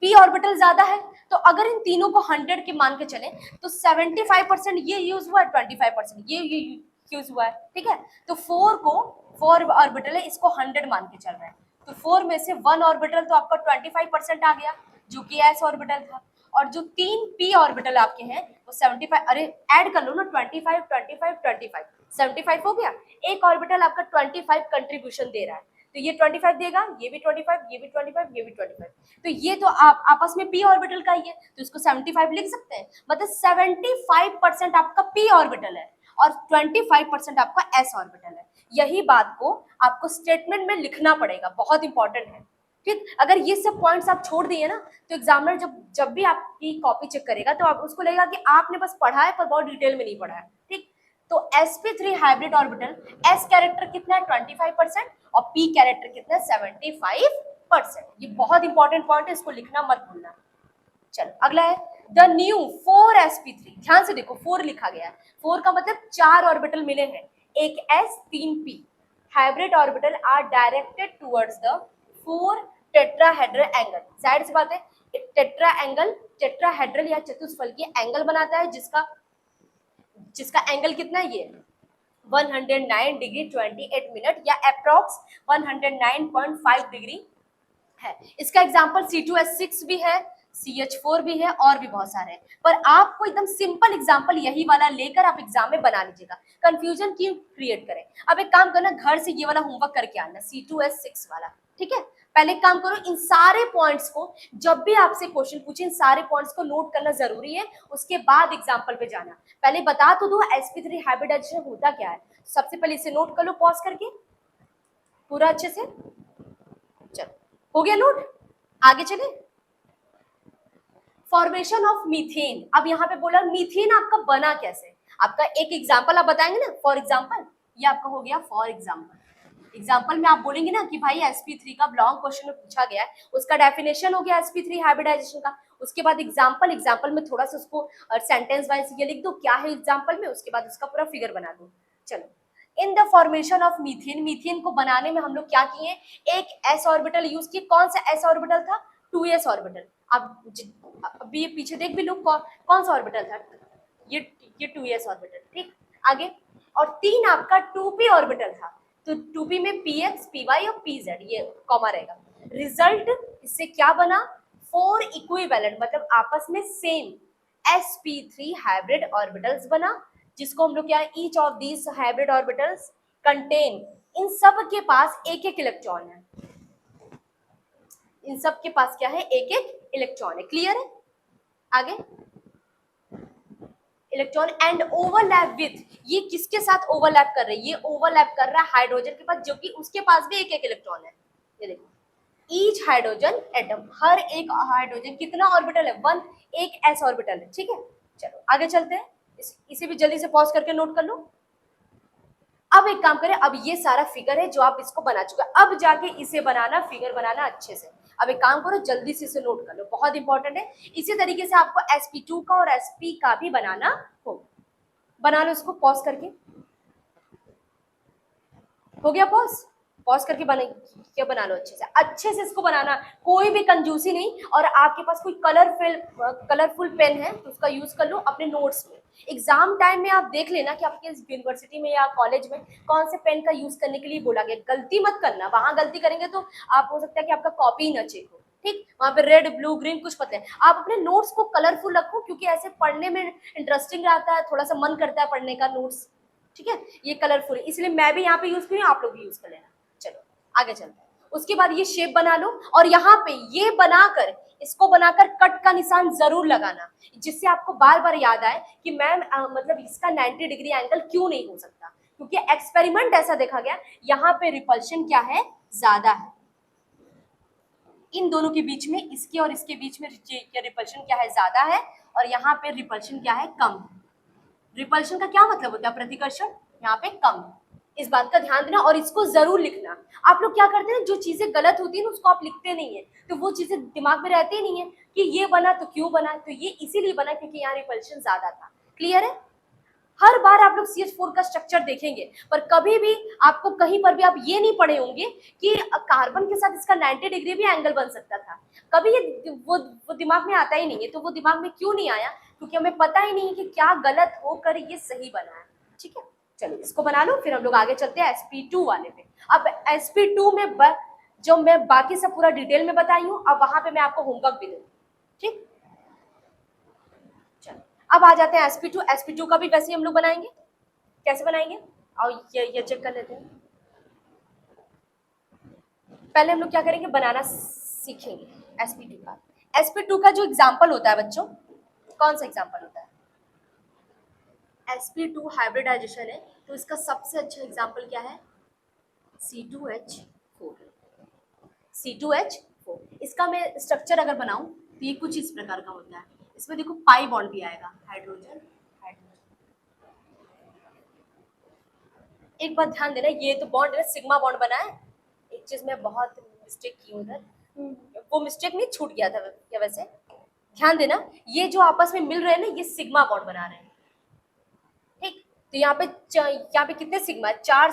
p ऑर्बिटल ज्यादा है, तो अगर इन तीनों को 100 के मान के चले तो 75% ये यूज हुआ है, 25% ये यूज हुआ है, ठीक है। तो 4 ऑर्बिटल है, इसको 100 मान के चल रहे हैं, तो 4 में से 1 ऑर्बिटल तो आपका 25% आ गया जो कि s ऑर्बिटल था, और जो 3 p ऑर्बिटल आपके हैं वो 75, अरे ऐड कर लो ना, 25 25 25 75 हो गया। एक ऑर्बिटल आपका 25 कंट्रीब्यूशन दे रहा है, तो ये 25 देगा, ये भी 25, ये भी 25, ये भी 25, तो ये तो आप आपस में p ऑर्बिटल का ही है, तो इसको 75 लिख सकते हैं। मतलब 75% आपका p ऑर्बिटल है और 25% आपका s ऑर्बिटल है। यही बात को आपको स्टेटमेंट में लिखना पड़ेगा, बहुत इंपॉर्टेंट है, ठीक। अगर ये सब पॉइंट्स आप छोड़ दिए ना, तो एग्जामिनर जब भी आपकी कॉपी चेक करेगा तो आप उसको लगेगा कि आपने बस पढ़ा है पर बहुत डिटेल में नहीं पढ़ा है, ठीक। तो sp3 hybrid orbital s character कितना है 25% और p कैरेक्टर कितना है 75%। ये बहुत इंपॉर्टेंट पॉइंट है, इसको लिखना मत भूलना। चलो अगला है द न्यू 4sp3, ध्यान से देखो 4 लिखा गया है, 4 का मतलब 4 ऑर्बिटल मिले हैं, एक s 3 p hybrid orbital are directed towards the 4 tetrahedral angle. जाहिर सी बात है टेट्राहेड्रल या चतुष्फलकीय एंगल बनाता है, जिसका एंगल कितना है, ये 109 डिग्री 28 मिनट या अप्रॉक्स 109.5 डिग्री है। इसका एग्जाम्पल C2H6 भी है, CH4 भी है और भी बहुत सारे हैं, पर आपको एकदम सिंपल एग्जाम्पल यही वाला लेकर आप एग्जाम में बना लीजिएगा, कंफ्यूजन क्यों क्रिएट करें। अब एक काम करना, घर से ये वाला होमवर्क करके आना, C2H6 वाला, ठीक है। पहले एक काम करो, इन सारे पॉइंट्स को, जब भी आपसे क्वेश्चन पूछे इन सारे पॉइंट्स को नोट करना जरूरी है, उसके बाद एग्जाम्पल पे जाना। पहले बता तो दो sp3 हाइब्रिडाइजेशन होता क्या है, सबसे पहले इसे नोट कर लो पॉज करके पूरा अच्छे से। चलो हो गया नोट, आगे चले। फॉर्मेशन ऑफ मीथेन, अब यहाँ पे बोला मीथेन आपका बना कैसे, आपका एक एग्जांपल आप बताएंगे ना, फॉर एग्जांपल, ये आपका हो गया फॉर एग्जांपल। एग्जांपल में आप बोलेंगे ना कि भाई sp3 का लॉन्ग क्वेश्चन में पूछा गया है, उसका डेफिनेशन हो गया sp3 हाइब्रिडाइजेशन का, उसके बाद एग्जांपल में थोड़ा सा उसको सेंटेंस वाइज ये लिख दो क्या है एग्जांपल में, उसके बाद उसका पूरा फिगर बना दो। चलो, in the formation of methane, methane को बनाने में हम लोग क्या किए, एक s ऑर्बिटल यूज किए। कौन सा s ऑर्बिटल था, 2s ऑर्बिटल। अब अभी ये पीछे देख भी लो कौन सा ऑर्बिटल था, ये 2s ऑर्बिटल, ठीक। आगे, और 3 आपका 2p ऑर्बिटल था, तो 2p में px py और pz ये कॉमा रहेगा। रिजल्ट इससे क्या बना, 4 इक्विवेलेंट मतलब आपस में सेम sp3 हाइब्रिड ऑर्बिटल्स बना, जिसको हम लोग क्या, each of these hybrid orbitals contain, इन सब के पास एक एक इलेक्ट्रॉन है, इन सब के पास क्या है, एक एक इलेक्ट्रॉन है। क्लियर है। आगे, इलेक्ट्रॉन एंड ओवरलैप विथ, ये किसके साथ ओवरलैप कर रहे हैं, ये ओवरलैप कर रहा है हाइड्रोजन के पास, जो कि उसके पास भी एक एक इलेक्ट्रॉन है। ये देखो, ईच हाइड्रोजन एटम, हर एक हाइड्रोजन कितना ऑर्बिटल है, 1, एक s ऑर्बिटल है, ठीक है। चलो आगे चलते हैं, इसे भी जल्दी से पॉज करके नोट कर लो। अब एक काम करें, अब ये सारा फिगर है जो आप इसको बना चुके हैं, अब जाके इसे बनाना, फिगर बनाना अच्छे से। अब एक काम करो, जल्दी से इसे नोट कर लो, बहुत इंपॉर्टेंट है। इसी तरीके से आपको sp2 का और sp का भी बनाना हो, बना लो इसको पॉज करके। हो गया पॉज, पॉज करके बना लो अच्छे से इसको बनाना, कोई भी कंजूसी नहीं। और आपके पास कोई कलरफुल पेन है तो उसका यूज कर लो अपने नोट्स में। एग्जाम टाइम में आप देख लेना कि आपके यूनिवर्सिटी में या कॉलेज में कौन से पेन का यूज करने के लिए बोला गया, गलती मत करना, वहां गलती करेंगे तो आप हो सकता है कि आपका कॉपी न चेक हो, ठीक। वहां पे रेड ब्लू ग्रीन कुछ पता है, आप अपने नोट्स को कलरफुल रखो, क्योंकि ऐसे पढ़ने में इंटरेस्टिंग रहता है, थोड़ा सा मन करता है पढ़ने का नोट्स, ठीक है। ये कलरफुल है, इसलिए मैं भी यहाँ पे यूज करी, आप लोग भी यूज कर लेना। चलो आगे चलते हैं। उसके बाद ये शेप बना लो, और यहाँ पे ये बनाकर, इसको बनाकर कट का निशान जरूर लगाना, जिससे आपको बार बार याद आए कि मैम मतलब इसका 90 डिग्री एंगल क्यों नहीं हो सकता, क्योंकि एक्सपेरिमेंट ऐसा देखा गया, यहाँ पे रिपल्शन क्या है, ज्यादा है, इन दोनों के बीच में, इसके और इसके बीच में रिपल्शन क्या है, ज्यादा है, और यहाँ पे रिपल्शन क्या है, कम है। रिपल्शन का क्या मतलब होता है, प्रतिकर्षण, यहाँ पे कम है। इस बात का ध्यान देना और इसको जरूर लिखना। आप लोग क्या करते हैं, जो चीजें गलत होती है ना उसको आप लिखते नहीं है, तो वो चीजें दिमाग में रहती नहीं है कि ये बना तो क्यों बना, तो ये इसीलिए बना क्योंकि यहाँ रिपल्शन ज्यादा था। क्लियर है। हर बार आप लोग CH4 का स्ट्रक्चर देखेंगे, पर कभी भी आपको कहीं पर भी आप ये नहीं पढ़े होंगे कि कार्बन के साथ इसका 90 डिग्री भी एंगल बन सकता था, कभी ये वो दिमाग में आता ही नहीं है। तो वो दिमाग में क्यों नहीं आया, क्योंकि हमें पता ही नहीं है कि क्या गलत होकर ये सही बना है, ठीक है। चलो इसको बना लो, फिर हम लोग आगे चलते हैं sp2 वाले पे। अब sp2 में जो मैं बाकी सब पूरा डिटेल में बताई हूँ, अब वहां पे मैं आपको होमवर्क भी दूँ, ठीक। चलो अब आ जाते हैं sp2 का भी वैसे ही हम लोग बनाएंगे। कैसे बनाएंगे, और ये चेक कर लेते हैं। पहले हम लोग क्या करेंगे, बनाना सीखेंगे sp2 का जो एग्जाम्पल होता है बच्चों, कौन सा एग्जाम्पल होता है, sp2 हाइब्रिडाइजेशन है, तो इसका सबसे अच्छा एग्जाम्पल क्या है, C2H4। C2H4 इसका मैं स्ट्रक्चर अगर बनाऊं तो ये कुछ इस प्रकार का होता है। इसमें देखो पाई बॉन्ड भी आएगा, हाइड्रोजन। एक बात ध्यान देना, ये तो बॉन्ड है, सिग्मा बॉन्ड बना है। एक चीज मैं बहुत मिस्टेक की उधर, वो मिस्टेक नहीं, छूट गया था वैसे, ध्यान देना, ये जो आपस में मिल रहे हैं ना, ये सिग्मा बॉन्ड बना रहे हैं, ठीक। तो यहाँ पे कितने सिग्मा है, 4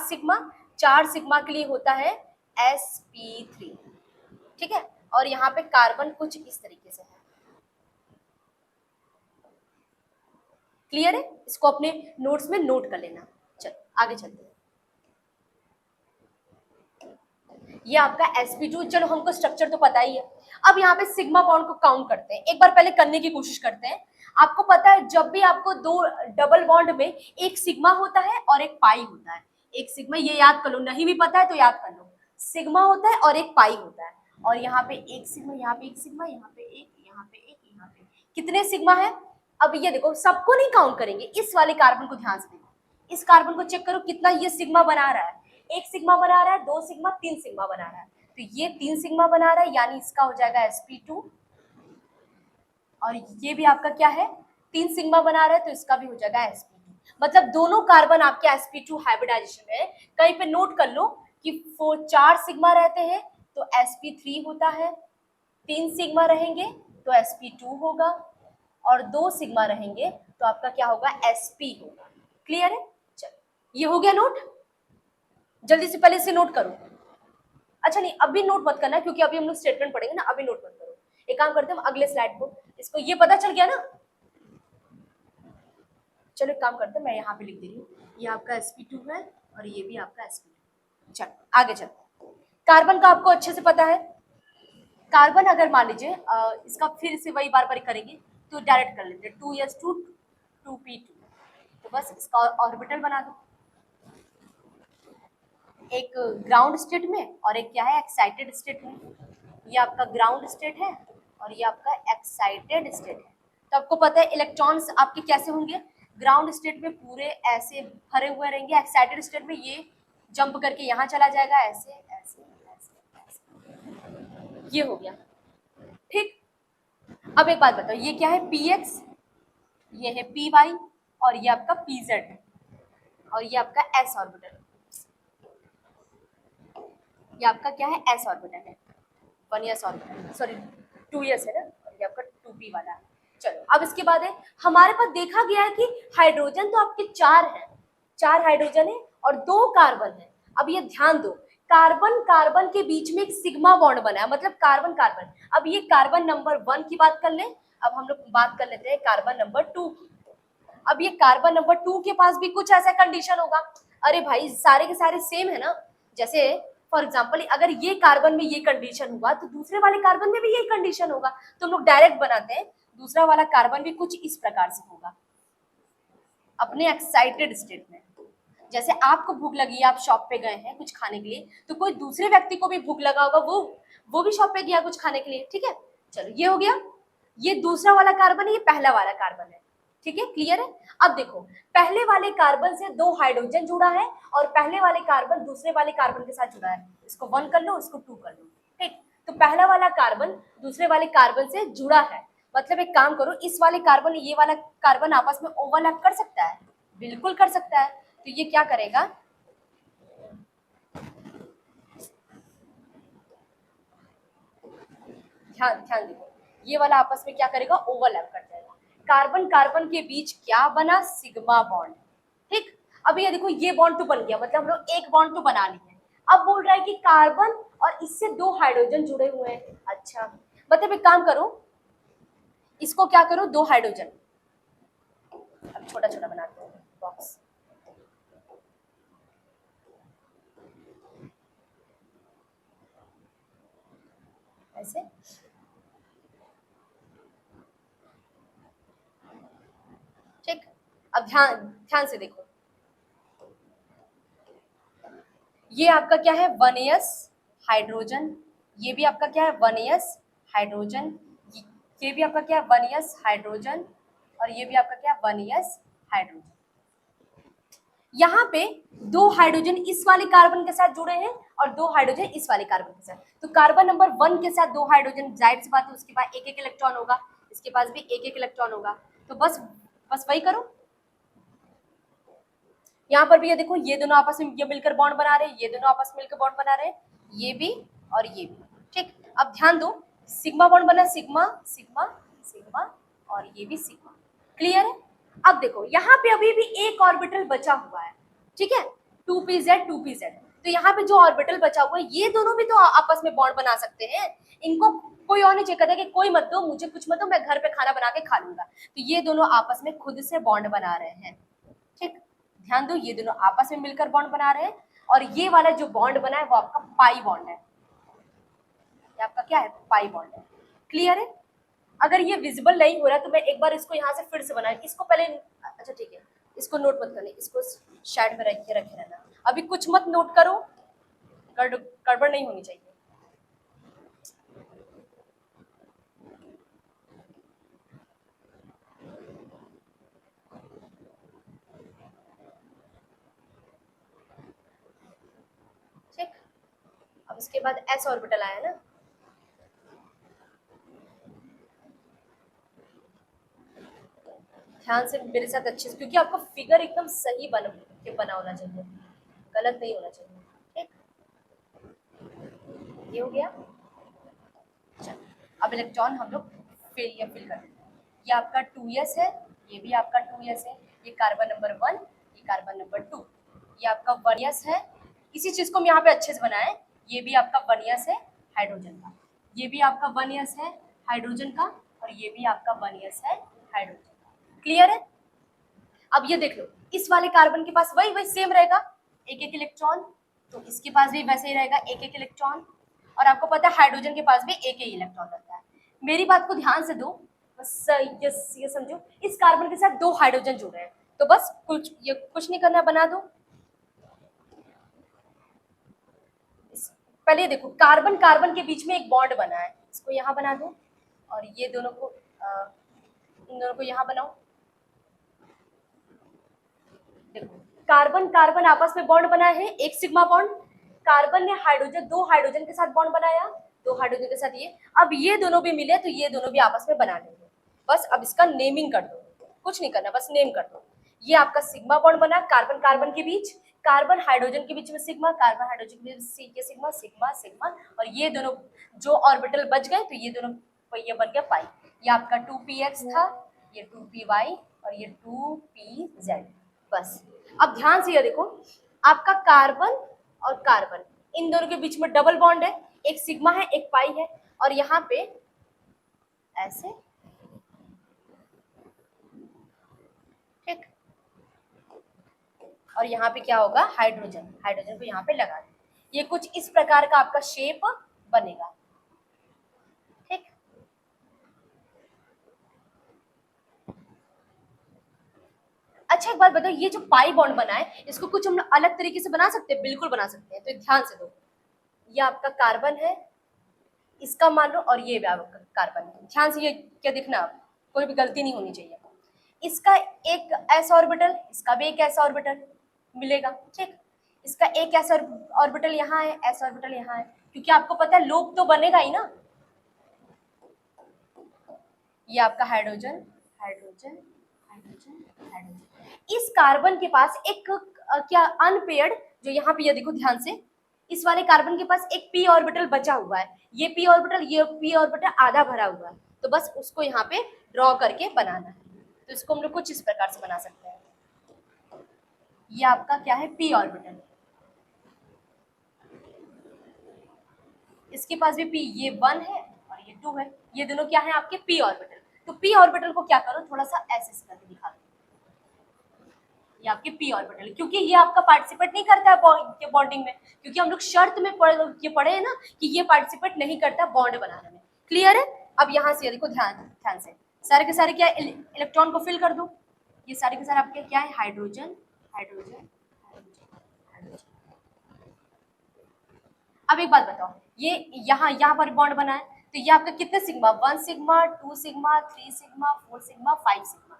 सिग्मा के लिए होता है sp3, ठीक है। और यहाँ पे कार्बन कुछ इस तरीके से है। क्लियर है, इसको अपने नोट्स में नोट कर लेना। चलो आगे चलते हैं। ये आपका sp2, चलो हमको स्ट्रक्चर तो पता ही है। अब यहाँ पे सिग्मा बॉन्ड को काउंट करते हैं, एक बार पहले करने की कोशिश करते हैं। आपको पता है जब भी आपको दो डबल बॉन्ड में एक सिग्मा होता है और एक पाई होता है, एक सिग्मा, ये याद कर लो, नहीं भी पता है तो याद कर लो, सिग्मा होता है और एक पाई होता है। और यहाँ पे एक सिग्मा, यहाँ पे एक सिग्मा, यहाँ पे एक, यहाँ पे एक, यहाँ पे कितने सिग्मा है। अब ये देखो, सबको नहीं काउंट करेंगे, इस वाले कार्बन को ध्यान से देखो, इस कार्बन को चेक करो कितना ये सिग्मा बना रहा है। एक सिग्मा बना रहा है, दो सिग्मा, तीन सिग्मा बना रहा है, तो ये तीन सिग्मा बना रहा है, यानी इसका हो जाएगा sp2। और ये भी आपका क्या है, तीन सिग्मा बना रहा है, तो इसका भी हो जाएगा sp2। मतलब दोनों कार्बन आपके sp2 हाइब्रिडाइजेशन में है। कहीं पे नोट कर लो कि चार सिग्मा रहते हैं तो sp3 होता है, तीन सिग्मा रहेंगे तो sp2 होगा, और दो सिग्मा रहेंगे तो आपका क्या होगा, sp होगा। क्लियर है? चलो ये हो गया नोट, जल्दी से पहले इसे नोट करो। अच्छा नहीं, अभी नोट मत करना क्योंकि अभी हम लोग स्टेटमेंट पढ़ेंगे ना, अभी नोट मत करो। एक काम करते हैं, हम अगले स्लाइड को, इसको ये पता चल गया ना। चलो एक काम करते हैं, मैं यहाँ पे लिख दे रही हूँ, ये आपका sp2 है और ये भी आपका sp2। चलो आगे चलते हैं। कार्बन का आपको अच्छे से पता है। कार्बन अगर मान लीजिए इसका फिर से वही बार बार करेंगे तो डायरेक्ट कर लेते हैं, 2s2 2p2, तो बस इसका ऑर्बिटल बना दो, एक ग्राउंड स्टेट में और एक क्या है, एक्साइटेड स्टेट में। ये आपका ग्राउंड स्टेट है और ये आपका एक्साइटेड स्टेट है। तो आपको पता है इलेक्ट्रॉन्स आपके कैसे होंगे, ग्राउंड स्टेट में पूरे ऐसे भरे हुए रहेंगे, एक्साइटेड स्टेट में ये जंप करके यहाँ चला जाएगा, ऐसे ऐसे ऐसे ऐसे। ये हो गया, ठीक। अब एक बात बताओ, ये क्या है, px, ये है py, और ये आपका pz है, और ये आपका s ऑर्बिटल, ये आपका क्या है, s ऑर्बिटल है, 1s ऑर्बिटल, सॉरी 2s है ना, और ये आपका 2p वाला है। चलो अब इसके बाद है, हमारे पास देखा गया है कि हाइड्रोजन तो आपके चार हैं, चार हाइड्रोजन है और दो कार्बन है। अब ये ध्यान दो, कार्बन कार्बन के बीच में एक सिग्मा बॉन्ड बना है, मतलब कार्बन कार्बन। अब ये कार्बन नंबर 1 की बात कर ले, अब हम लोग बात कर लेते हैं कार्बन नंबर 2 की। अब ये कार्बन नंबर 2 के पास भी कुछ ऐसा कंडीशन होगा। अरे भाई सारे के सारे सेम है ना, जैसे फॉर एग्जाम्पल अगर ये कार्बन में ये कंडीशन हुआ तो दूसरे वाले कार्बन में भी यही कंडीशन होगा, तो हम लोग डायरेक्ट बनाते हैं, दूसरा वाला कार्बन भी कुछ इस प्रकार से होगा अपने एक्साइटेड स्टेट में। जैसे आपको भूख लगी है, आप शॉप पे गए हैं कुछ खाने के लिए, तो कोई दूसरे व्यक्ति को भी भूख लगा होगा, वो भी शॉप पे गया कुछ खाने के लिए, ठीक है। चलो ये हो गया, ये दूसरा वाला कार्बन है, ये पहला वाला कार्बन है, ठीक है, क्लियर है। अब देखो, पहले वाले कार्बन से दो हाइड्रोजन जुड़ा है और पहले वाले कार्बन दूसरे वाले कार्बन के साथ जुड़ा है, इसको 1 कर लो, इसको 2 कर लो, ठीक। तो पहला वाला कार्बन दूसरे वाले कार्बन से जुड़ा है, मतलब एक काम करो, इस वाले कार्बन ये वाला कार्बन आपस में ओवरलैप कर सकता है, बिल्कुल कर सकता है। तो ये क्या करेगा, ध्यान ध्यान देखो, ये वाला आपस में क्या करेगा, ओवरलैप कर जाएगा। कार्बन कार्बन के बीच क्या बना, सिग्मा बॉन्ड, ठीक। अब ये देखो, ये बॉन्ड तो बन गया, मतलब हम लोग एक बॉन्ड तो बना लिए। अब बोल रहा है कि कार्बन और इससे दो हाइड्रोजन जुड़े हुए हैं। अच्छा, मतलब एक काम करो, इसको क्या करो, दो हाइड्रोजन, अब छोटा छोटा बनाते हैं बॉक्स, ऐसे, ठीक। अब ध्यान ध्यान से देखो, ये आपका क्या है, 1s हाइड्रोजन, ये भी आपका क्या है, 1s हाइड्रोजन, ये भी आपका क्या है, 1s हाइड्रोजन, और ये भी आपका क्या है, 1s हाइड्रोजन। यहाँ पे दो हाइड्रोजन इस वाले कार्बन के साथ जुड़े हैं और दो हाइड्रोजन इस वाले कार्बन के साथ, तो कार्बन नंबर 1 के साथ दो हाइड्रोजन, जाहिर सी बात है उसके पास एक एक इलेक्ट्रॉन होगा, इसके पास भी एक एक इलेक्ट्रॉन होगा, तो बस बस वही करो। यहाँ पर भी ये देखो, ये दोनों आपस में ये मिलकर बॉन्ड बना रहे हैं, ये दोनों आपस में मिलकर बॉन्ड बना रहे हैं, ये भी और ये भी, ठीक। अब ध्यान दो, सिग्मा बॉन्ड बना, सिग्मा सिग्मा सिग्मा, और ये भी सिग्मा, क्लियर है। अब देखो, यहाँ पे अभी भी एक ऑर्बिटल बचा हुआ है, ठीक है, 2pz 2pz, तो यहाँ पे जो ऑर्बिटल बचा हुआ है, ये दोनों भी तो आपस में बॉन्ड बना सकते हैं, इनको कोई और नहीं चेक करता कि कोई मत दो, मुझे कुछ मत दो, मैं घर पे खाना बना के खा लूंगा, तो ये दोनों आपस में खुद से बॉन्ड बना रहे हैं, ठीक। ध्यान दो, ये दोनों आपस में मिलकर बॉन्ड बना रहे हैं, और ये वाला जो बॉन्ड बना है वो आपका पाई बॉन्ड है। ये आपका क्या है? पाई बॉन्ड है। क्लियर है? अगर ये विजिबल नहीं हो रहा तो मैं एक बार इसको यहाँ से फिर से बनाए, इसको पहले, अच्छा ठीक है, इसको नोट मत करना, इसको साइड में रखे रहना, अभी कुछ मत नोट करो, गड़बड़ नहीं होनी चाहिए। ठीक, अब इसके बाद एस ऑर्बिटल आया ना, ध्यान से मेरे साथ अच्छे से, क्योंकि आपका फिगर एकदम सही बना होना चाहिए, गलत नहीं होना चाहिए। ठीक, ये हो गया। चलो, अब इलेक्ट्रॉन हम लोग फिल करते हैं। ये आपका 2s है, ये भी आपका 2s है, ये कार्बन नंबर 1, ये कार्बन नंबर 2, ये आपका 1s है। इसी चीज को हम यहाँ पे अच्छे से बनाए, ये भी आपका 1s है हाइड्रोजन का, ये भी आपका 1s है हाइड्रोजन का, और ये भी आपका 1s है हाइड्रोजन का। क्लियर है? अब ये देख लो, इस वाले कार्बन के पास वही वही सेम रहेगा, एक एक इलेक्ट्रॉन, तो इसके पास भी वैसे ही रहेगा, एक एक इलेक्ट्रॉन, और आपको पता है हाइड्रोजन के पास भी एक ही इलेक्ट्रॉन रहता है। मेरी बात को ध्यान से दो, बस ये समझो, इस कार्बन के साथ 2 हाइड्रोजन जुड़ रहे हैं, तो बस कुछ नहीं करना, बना दो। पहले देखो, कार्बन कार्बन के बीच में एक बॉन्ड बना है, इसको यहाँ बना दो, और ये दोनों को इन दोनों को यहाँ बनाओ। देखो, कार्बन कार्बन आपस में बॉन्ड बना है, एक सिग्मा बॉन्ड, कार्बन ने हाइड्रोजन 2 हाइड्रोजन के साथ बॉन्ड बनाया, 2 हाइड्रोजन के साथ ये, अब ये दोनों भी मिले तो ये दोनों भी आपस में बना लेंगे। बस अब इसका नेमिंग कर दो, कुछ नहीं करना, बस नेम कर दो। ये आपका सिग्मा बॉन्ड बना कार्बन कार्बन के बीच, कार्बन हाइड्रोजन के बीच में सिग्मा, कार्बन हाइड्रोजन के बीच सिग्मा सिग्मा सिग्मा, और ये दोनों जो ऑर्बिटल बच गए तो ये दोनों, ये बन गया पाई। ये आपका 2px था, ये 2py, और ये 2pz। बस अब ध्यान से ये देखो, आपका कार्बन और कार्बन इन दोनों के बीच में डबल बॉन्ड है, एक सिग्मा है एक पाई है, और यहाँ पे ऐसे, ठीक, और यहाँ पे क्या होगा? हाइड्रोजन, हाइड्रोजन को यहाँ पे लगा दे, ये कुछ इस प्रकार का आपका शेप बनेगा। ठीक, अच्छा एक बात बताओ, ये जो पाई बॉन्ड बना है इसको कुछ हम अलग तरीके से बना सकते हैं? बिल्कुल बना सकते हैं, तो ध्यान से दो, ये आपका कार्बन है, इसका मान लो, और ये भी आपका कार्बन है, ध्यान से ये क्या देखना, आप कोई भी गलती नहीं होनी चाहिए। इसका एक एस ऑर्बिटल, इसका भी एक एस ऑर्बिटल मिलेगा, ठीक, इसका एक एस ऑर्बिटल यहाँ है, एस ऑर्बिटल यहाँ है, क्योंकि आपको पता है लोप तो बनेगा ही ना। ये आपका हाइड्रोजन हाइड्रोजन हाइड्रोजन हाइड्रोजन, इस कार्बन के पास एक क्या अनपेयर्ड, जो यहाँ पे ये देखो ध्यान से, इस वाले कार्बन के पास एक p ऑर्बिटल बचा हुआ है, ये p ऑर्बिटल आधा भरा हुआ है, तो बस उसको यहाँ पे ड्रॉ करके बनाना है। तो इसको हम लोग कुछ इस प्रकार से बना सकते हैं, ये आपका क्या है? p ऑर्बिटल, इसके पास भी p, ये 1 है और ये 2 है, ये दोनों क्या है? आपके p ऑर्बिटल। तो p ऑर्बिटल को क्या करो, थोड़ा सा ऐसे करके दिखा दो, ये आपके p ऑर्बिटल, क्योंकि ये आपका पार्टिसिपेट नहीं करता है बॉन्डिंग में, क्योंकि हम लोग शर्त में पढ़े हैं ना कि ये पार्टिसिपेट नहीं करता बॉन्ड बनाने में। क्लियर है? अब यहाँ से देखो, ध्यान से, सारे के सारे क्या इलेक्ट्रॉन को फिल कर दो, ये सारे के सारे आपके क्या है? Hydrogen hydrogen hydrogen. अब एक बात बताओ, ये यहाँ पर बॉन्ड बना है, तो ये आपका कितने sigma? 1 sigma, 2 sigma, 3 sigma, 4 sigma, 5 sigma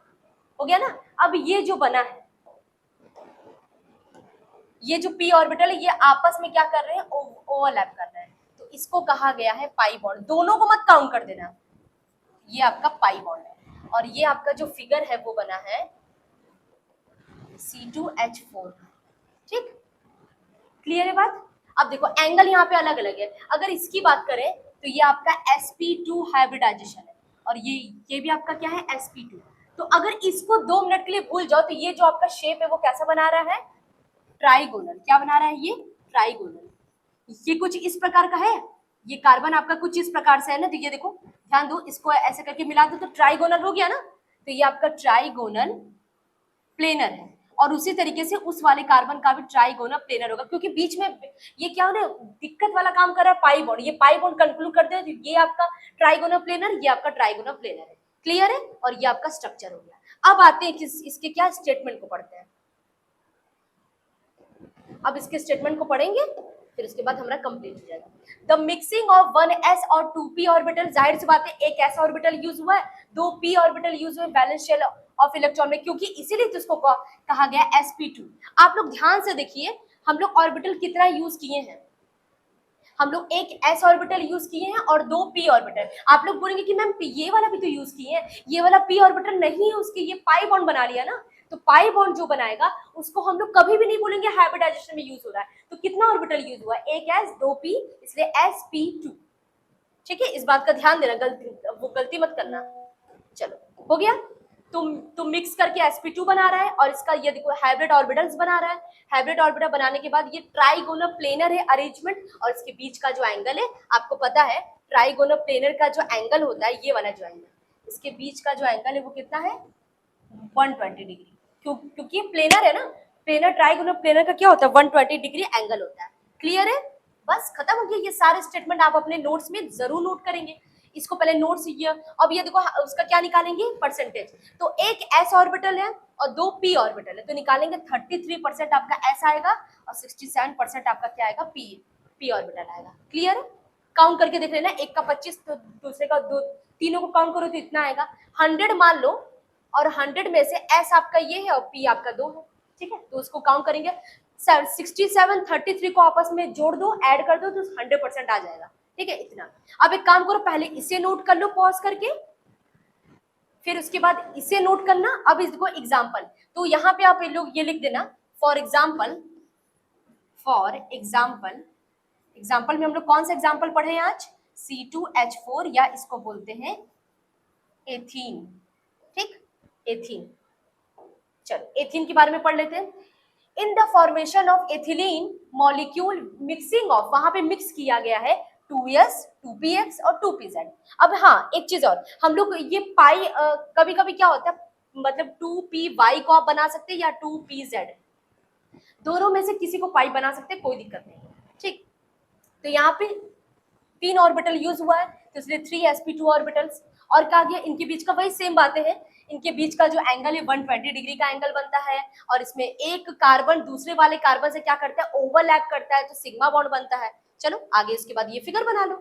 हो गया ना। अब ये जो बना है, ये जो p ऑर्बिटल है, ये आपस में क्या कर रहे हैं? ओवरलैप कर रहे हैं, तो इसको कहा गया है पाई बॉन्ड। दोनों को मत काउंट कर देना, ये आपका पाई बॉन्ड है। और ये आपका जो फिगर है वो बना है C2H4। ठीक, क्लियर है बात? अब देखो, एंगल यहाँ पे अलग अलग है, अगर इसकी बात करें तो ये आपका sp2 हाइब्रिडाइजेशन है, और ये भी आपका क्या है? sp2। तो अगर इसको 2 मिनट के लिए भूल जाओ तो ये जो आपका शेप है वो कैसा बना रहा है? ट्राइगोनल। क्या बना रहा है ये? ट्राइगोनल। ये कुछ इस प्रकार का है, ये कार्बन आपका कुछ इस प्रकार से है ना, तो ये देखो ध्यान दो, इसको ऐसे करके मिला दो तो ट्राइगोनल हो गया ना, तो ये आपका ट्राइगोनल प्लेनर है। और उसी तरीके से उस वाले कार्बन का भी ट्राइगोनल प्लेनर होगा, क्योंकि बीच में ये क्या हो रहा है, दिक्कत वाला काम कर रहा है पाई बॉन्ड, ये पाई बॉन्ड कंक्लूड करते हैं, ये आपका ट्राइगोनल प्लेनर, ये आपका ट्राइगोनल प्लेनर है, क्लियर है, और ये आपका स्ट्रक्चर हो गया। अब आते हैं इसके क्या स्टेटमेंट को पढ़ते हैं। अब इसके स्टेटमेंट को पढ़ेंगे, फिर उसके बाद हमारा कंप्लीट हो जाएगा। द मिक्सिंग ऑफ 1s और 2p ऑर्बिटल, जाहिर सी बात है एक s ऑर्बिटल यूज हुआ है, 2p ऑर्बिटल यूज हुए वैलेंस शेल ऑफ इलेक्ट्रॉन में, क्योंकि इसीलिए तो इसको कहा गया sp2। आप लोग ध्यान से देखिए, हम लोग ऑर्बिटल कितना यूज किए हैं, हम लोग एक s ऑर्बिटल यूज किए हैं और 2 p ऑर्बिटल। आप लोग बोलेंगे कि मैम ये वाला भी तो यूज किए हैं, ये वाला p ऑर्बिटल नहीं यूज किए, ये पाई बॉन्ड बना लिया ना, तो पाई बॉन्ड जो बनाएगा उसको हम लोग कभी भी नहीं बोलेंगे हाइब्रिडाइजेशन में यूज हो रहा है। तो कितना ऑर्बिटल यूज हुआ, एक s 2 p, इसलिए sp2। ठीक है, इस बात का ध्यान देना, गलती मत करना। चलो हो गया, तुम मिक्स करके sp2 बना रहा है, और इसका ये देखो हाइब्रिड ऑर्बिटल्स बना रहा है। हाइब्रिड ऑर्बिटल बनाने के बाद ये ट्राइगोनल प्लेनर है अरेंजमेंट, और इसके बीच का जो एंगल है आपको पता है, ट्राइगोनल प्लेनर का जो एंगल होता है, ये वाला जो एंगल, इसके बीच का जो एंगल है वो कितना है, 120 डिग्री, क्योंकि प्लेनर है ना, प्लेनर ट्राइगोनल प्लेनर का क्या होता है, 120 डिग्री एंगल होता है, क्लियर है। बस खत्म हो गया, ये सारे स्टेटमेंट आप अपने नोट्स में जरूर नोट करेंगे, इसको पहले नोट्स ये। अब ये देखो उसका क्या निकालेंगे, परसेंटेज, तो एक s ऑर्बिटल है और 2 p ऑर्बिटल है, तो निकालेंगे 33% आपका s आएगा और 67% आपका क्या आएगा, p ऑर्बिटल आएगा, क्लियर है। काउंट करके देख लेना, एक का 25 तो दूसरे का 2, तीनों को काउंट करो तो इतना आएगा, 100 मान लो, और 100 में से s आपका ये है और p आपका 2 है, ठीक है, तो उसको काउंट करेंगे, 67 33 को आपस में जोड़ दो, ऐड कर दो, तो 100% आ जाएगा, ठीक है, इतना। अब एक काम करो, पहले इसे नोट कर लो पॉज करके, फिर उसके बाद इसे नोट करना। अब इसको एग्जाम्पल, तो यहाँ पे आप लोग ये लिख देना, फॉर एग्जाम्पल, एग्जाम्पल में हम लोग कौन सा एग्जाम्पल पढ़े हैं आज, C2H4, या इसको बोलते हैं एथीन, ठीक, एथीन। चलो एथीन के बारे में पढ़ लेते हैं। In the formation of ethylene molecule mixing of, वहां पे मिक्स किया गया है 2s 2px और 2pz। अब हाँ एक चीज और, हम लोग ये पाई कभी कभी क्या होता है, मतलब 2py को आप बना सकते हैं या 2pz, दोनों में से किसी को पाई बना सकते हैं, कोई दिक्कत नहीं, ठीक। तो यहाँ पे 3 ऑर्बिटल यूज हुआ है, तो इसलिए 3sp2 ऑर्बिटल्स, और कहा गया इनके बीच का वही सेम बातें हैं, इनके बीच का जो एंगल है 120 डिग्री का एंगल बनता है, और इसमें एक कार्बन दूसरे वाले कार्बन से क्या करता है, ओवरलैप करता है, तो सिग्मा बॉन्ड बनता है। चलो आगे, इसके बाद ये फिगर बना लो,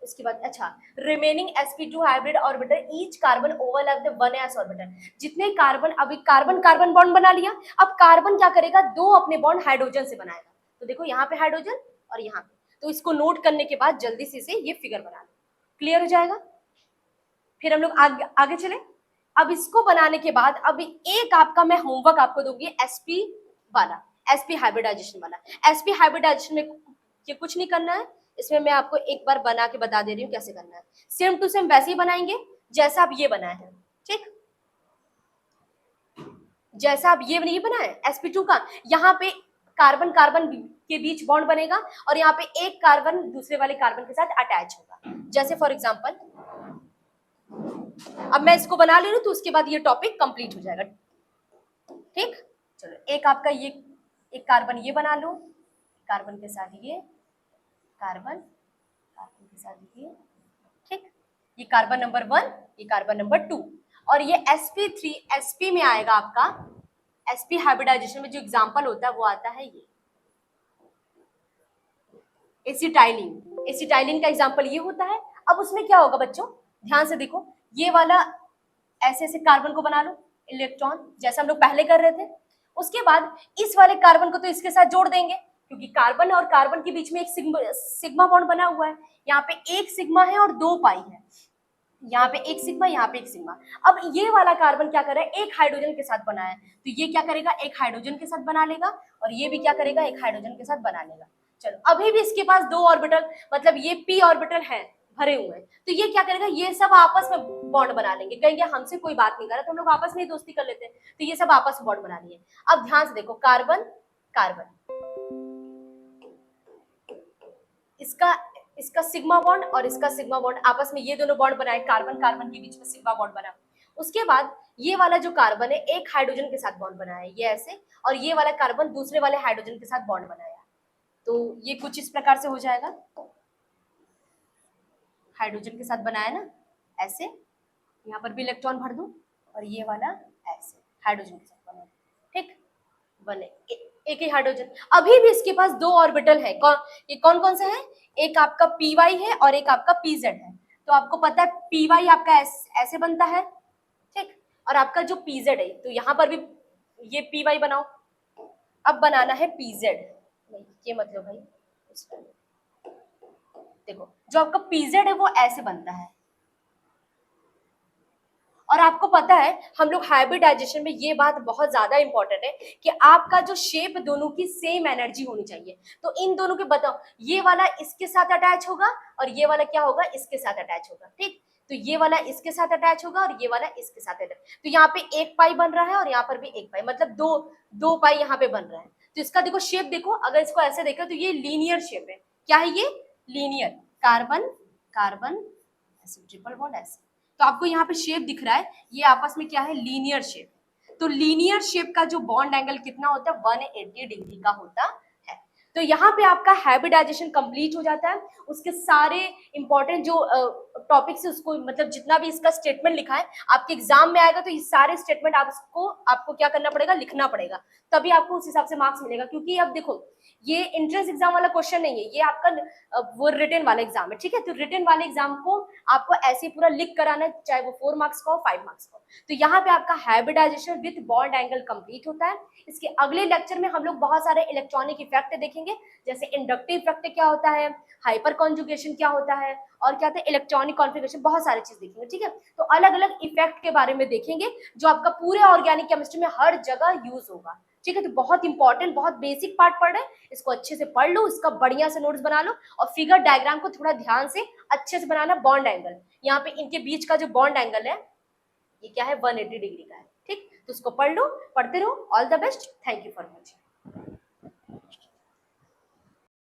इसके बाद अच्छा, remaining sp2 hybrid orbital each carbon overlap the 1s orbital, जितने कार्बन, अभी कार्बन कार्बन बॉन्ड बना लिया, अब कार्बन क्या करेगा, 2 अपने बॉन्ड हाइड्रोजन से बनाएगा, तो देखो यहाँ पे हाइड्रोजन और यहाँ पे, तो इसको नोट करने के बाद जल्दी से ये फिगर बना लो, क्लियर हो जाएगा। फिर हम लोग आगे चले। अब इसको बनाने के बाद अब एक आपका मैं होमवर्क आपको दूंगी, sp वाला, sp हाइब्रिडाइजेशन वाला। sp हाइब्रिडाइजेशन में ये कुछ नहीं करना है, इसमें मैं आपको एक बार बना के बता दे रही हूँ कैसे करना है, सेम टू सेम वैसे ही बनाएंगे जैसा आप ये बनाए हैं, ठीक, जैसा आप ये नहीं बनाए sp2 का, यहाँ पे कार्बन कार्बन के बीच बॉन्ड बनेगा, और यहाँ पे एक कार्बन दूसरे वाले कार्बन के साथ अटैच होगा, जैसे फॉर एग्जांपल अब मैं इसको बना ले रही हूँ, तो उसके बाद ये टॉपिक कंप्लीट हो जाएगा, ठीक। चलो एक आपका ये, एक कार्बन ये बना लो, कार्बन के साथ ये कार्बन, कार्बन के साथ ये, ठीक, ये कार्बन नंबर 1, ये कार्बन नंबर 2, और ये sp3 sp में आएगा आपका, sp हाइब्रिडाइजेशन में जो एग्जांपल होता है वो आता है ये एसिटाइलिन, एसिटाइलिन का एग्जांपल ये होता है। अब उसमें क्या होगा बच्चों, ध्यान से देखो, ये वाला ऐसे ऐसे कार्बन को बना लो, इलेक्ट्रॉन जैसा हम लोग पहले कर रहे थे, उसके बाद इस वाले कार्बन को तो इसके साथ जोड़ देंगे, क्योंकि कार्बन और कार्बन के बीच में एक सिग्मा बॉन्ड बना हुआ है, यहाँ पे एक सिग्मा है और 2 पाई है, यहाँ पे एक सिग्मा, यहाँ पे एक सिग्मा। अब ये वाला कार्बन क्या कर रहा है, एक हाइड्रोजन के साथ बना है, तो ये क्या करेगा, एक हाइड्रोजन के साथ बना लेगा, और ये भी क्या करेगा, एक हाइड्रोजन के साथ बना लेगा। चलो अभी भी इसके पास 2 ऑर्बिटल, मतलब ये p ऑर्बिटल है भरे हुए हैं, तो ये क्या करेगा, ये सब आपस में बॉन्ड बना लेंगे, कहेंगे हमसे कोई बात नहीं कर रहा, तो हम लोग आपस में ही दोस्ती कर लेते हैं, तो ये सब आपस में बॉन्ड बना लिए। अब ध्यान से देखो, कार्बन कार्बन, इसका सिग्मा बॉन्ड और इसका सिग्मा बॉन्ड, आपस में ये दोनों बॉन्ड बनाए, कार्बन कार्बन के बीच में सिग्मा बॉन्ड बना, उसके बाद ये वाला जो कार्बन है एक हाइड्रोजन के साथ बॉन्ड बनाया है, ये ऐसे, और ये वाला कार्बन दूसरे वाले हाइड्रोजन के साथ बॉन्ड बनाया। तो ये कुछ इस प्रकार से हो जाएगा, हाइड्रोजन के साथ बनाया ना ऐसे, यहाँ पर भी इलेक्ट्रॉन भर दूं, और ये वाला ऐसे हाइड्रोजन के साथ बना, ठीक बने एक ही हाइड्रोजन। अभी भी इसके पास दो ऑर्बिटल है, ये कौन कौन से हैं, एक आपका पी वाई है और एक आपका पी जेड है। तो आपको पता है पी वाई आपका ऐसे बनता है, ठीक, और आपका जो पी जेड है, तो यहाँ पर भी ये पी वाई बनाओ। अब बनाना है पी जेड, ये मतलब भाई देखो जो आपका पी जेड है वो ऐसे बनता है। और आपको पता है हम लोग हाइब्रिडाइजेशन में ये बात बहुत ज्यादा इंपॉर्टेंट है कि आपका जो शेप दोनों की सेम एनर्जी होनी चाहिए। तो इन दोनों के बताओ, ये वाला इसके साथ अटैच होगा और ये वाला क्या होगा, इसके साथ अटैच होगा, ठीक। तो ये वाला इसके साथ अटैच होगा और ये वाला इसके साथ अटैच। तो यहाँ पे एक पाई बन रहा है और यहाँ पर भी एक पाई, मतलब दो दो पाई यहाँ पे बन रहा है। तो इसका देखो शेप देखो, अगर इसको ऐसे देखो तो ये लीनियर शेप है। क्या है ये, लीनियर, कार्बन कार्बन ऐसे ट्रिपल बॉन्ड ऐसे। तो आपको यहाँ पे शेप दिख रहा है, ये आपस में क्या है, लीनियर शेप। तो लीनियर शेप का जो बॉन्ड एंगल कितना होता है, 180 डिग्री का होता है। तो यहाँ पे आपका हाइब्रिडाइजेशन कंप्लीट हो जाता है। उसके सारे इंपॉर्टेंट जो टॉपिक्स है उसको, मतलब जितना भी इसका स्टेटमेंट लिखा है आपके एग्जाम में आएगा, तो ये सारे स्टेटमेंट आपको क्या करना पड़ेगा, लिखना पड़ेगा, तभी आपको उस हिसाब से मार्क्स मिलेगा। क्योंकि अब देखो ये एंट्रेंस एग्जाम वाला क्वेश्चन नहीं है, ये आपका वो रिटन वाला एग्जाम है, ठीक है। तो रिटन वाले एग्जाम को आपको ऐसे पूरा लिख कर आना है, चाहे वो 4 मार्क्स का हो 5 मार्क्स का हो। तो यहाँ पे आपका hybridization with bond angle complete होता है। इसके अगले लेक्चर में हम लोग बहुत सारे इलेक्ट्रॉनिक इफेक्ट देखेंगे, जैसे इंडक्टिव इफेक्ट क्या होता है, हाइपर कॉन्जुगेशन क्या होता है, और क्या होता है इलेक्ट्रॉनिक कॉन्फिगरेशन, बहुत सारी चीज देखेंगे, ठीक है। तो अलग अलग इफेक्ट के बारे में देखेंगे जो आपका पूरे ऑर्गेनिक केमिस्ट्री में हर जगह यूज होगा, ठीक है। तो बहुत इंपॉर्टेंट, बहुत बेसिक पार्ट पढ़ रहे हैं, इसको अच्छे से पढ़ लो, इसका बढ़िया से नोट्स बना लो, और फिगर डायग्राम को थोड़ा ध्यान से अच्छे से बनाना। बॉन्ड एंगल, यहाँ पे इनके बीच का जो बॉन्ड एंगल है ये क्या है, 180 डिग्री का है, ठीक। तो उसको पढ़ लो, पढ़ते रहो। All the best, thank you for watching.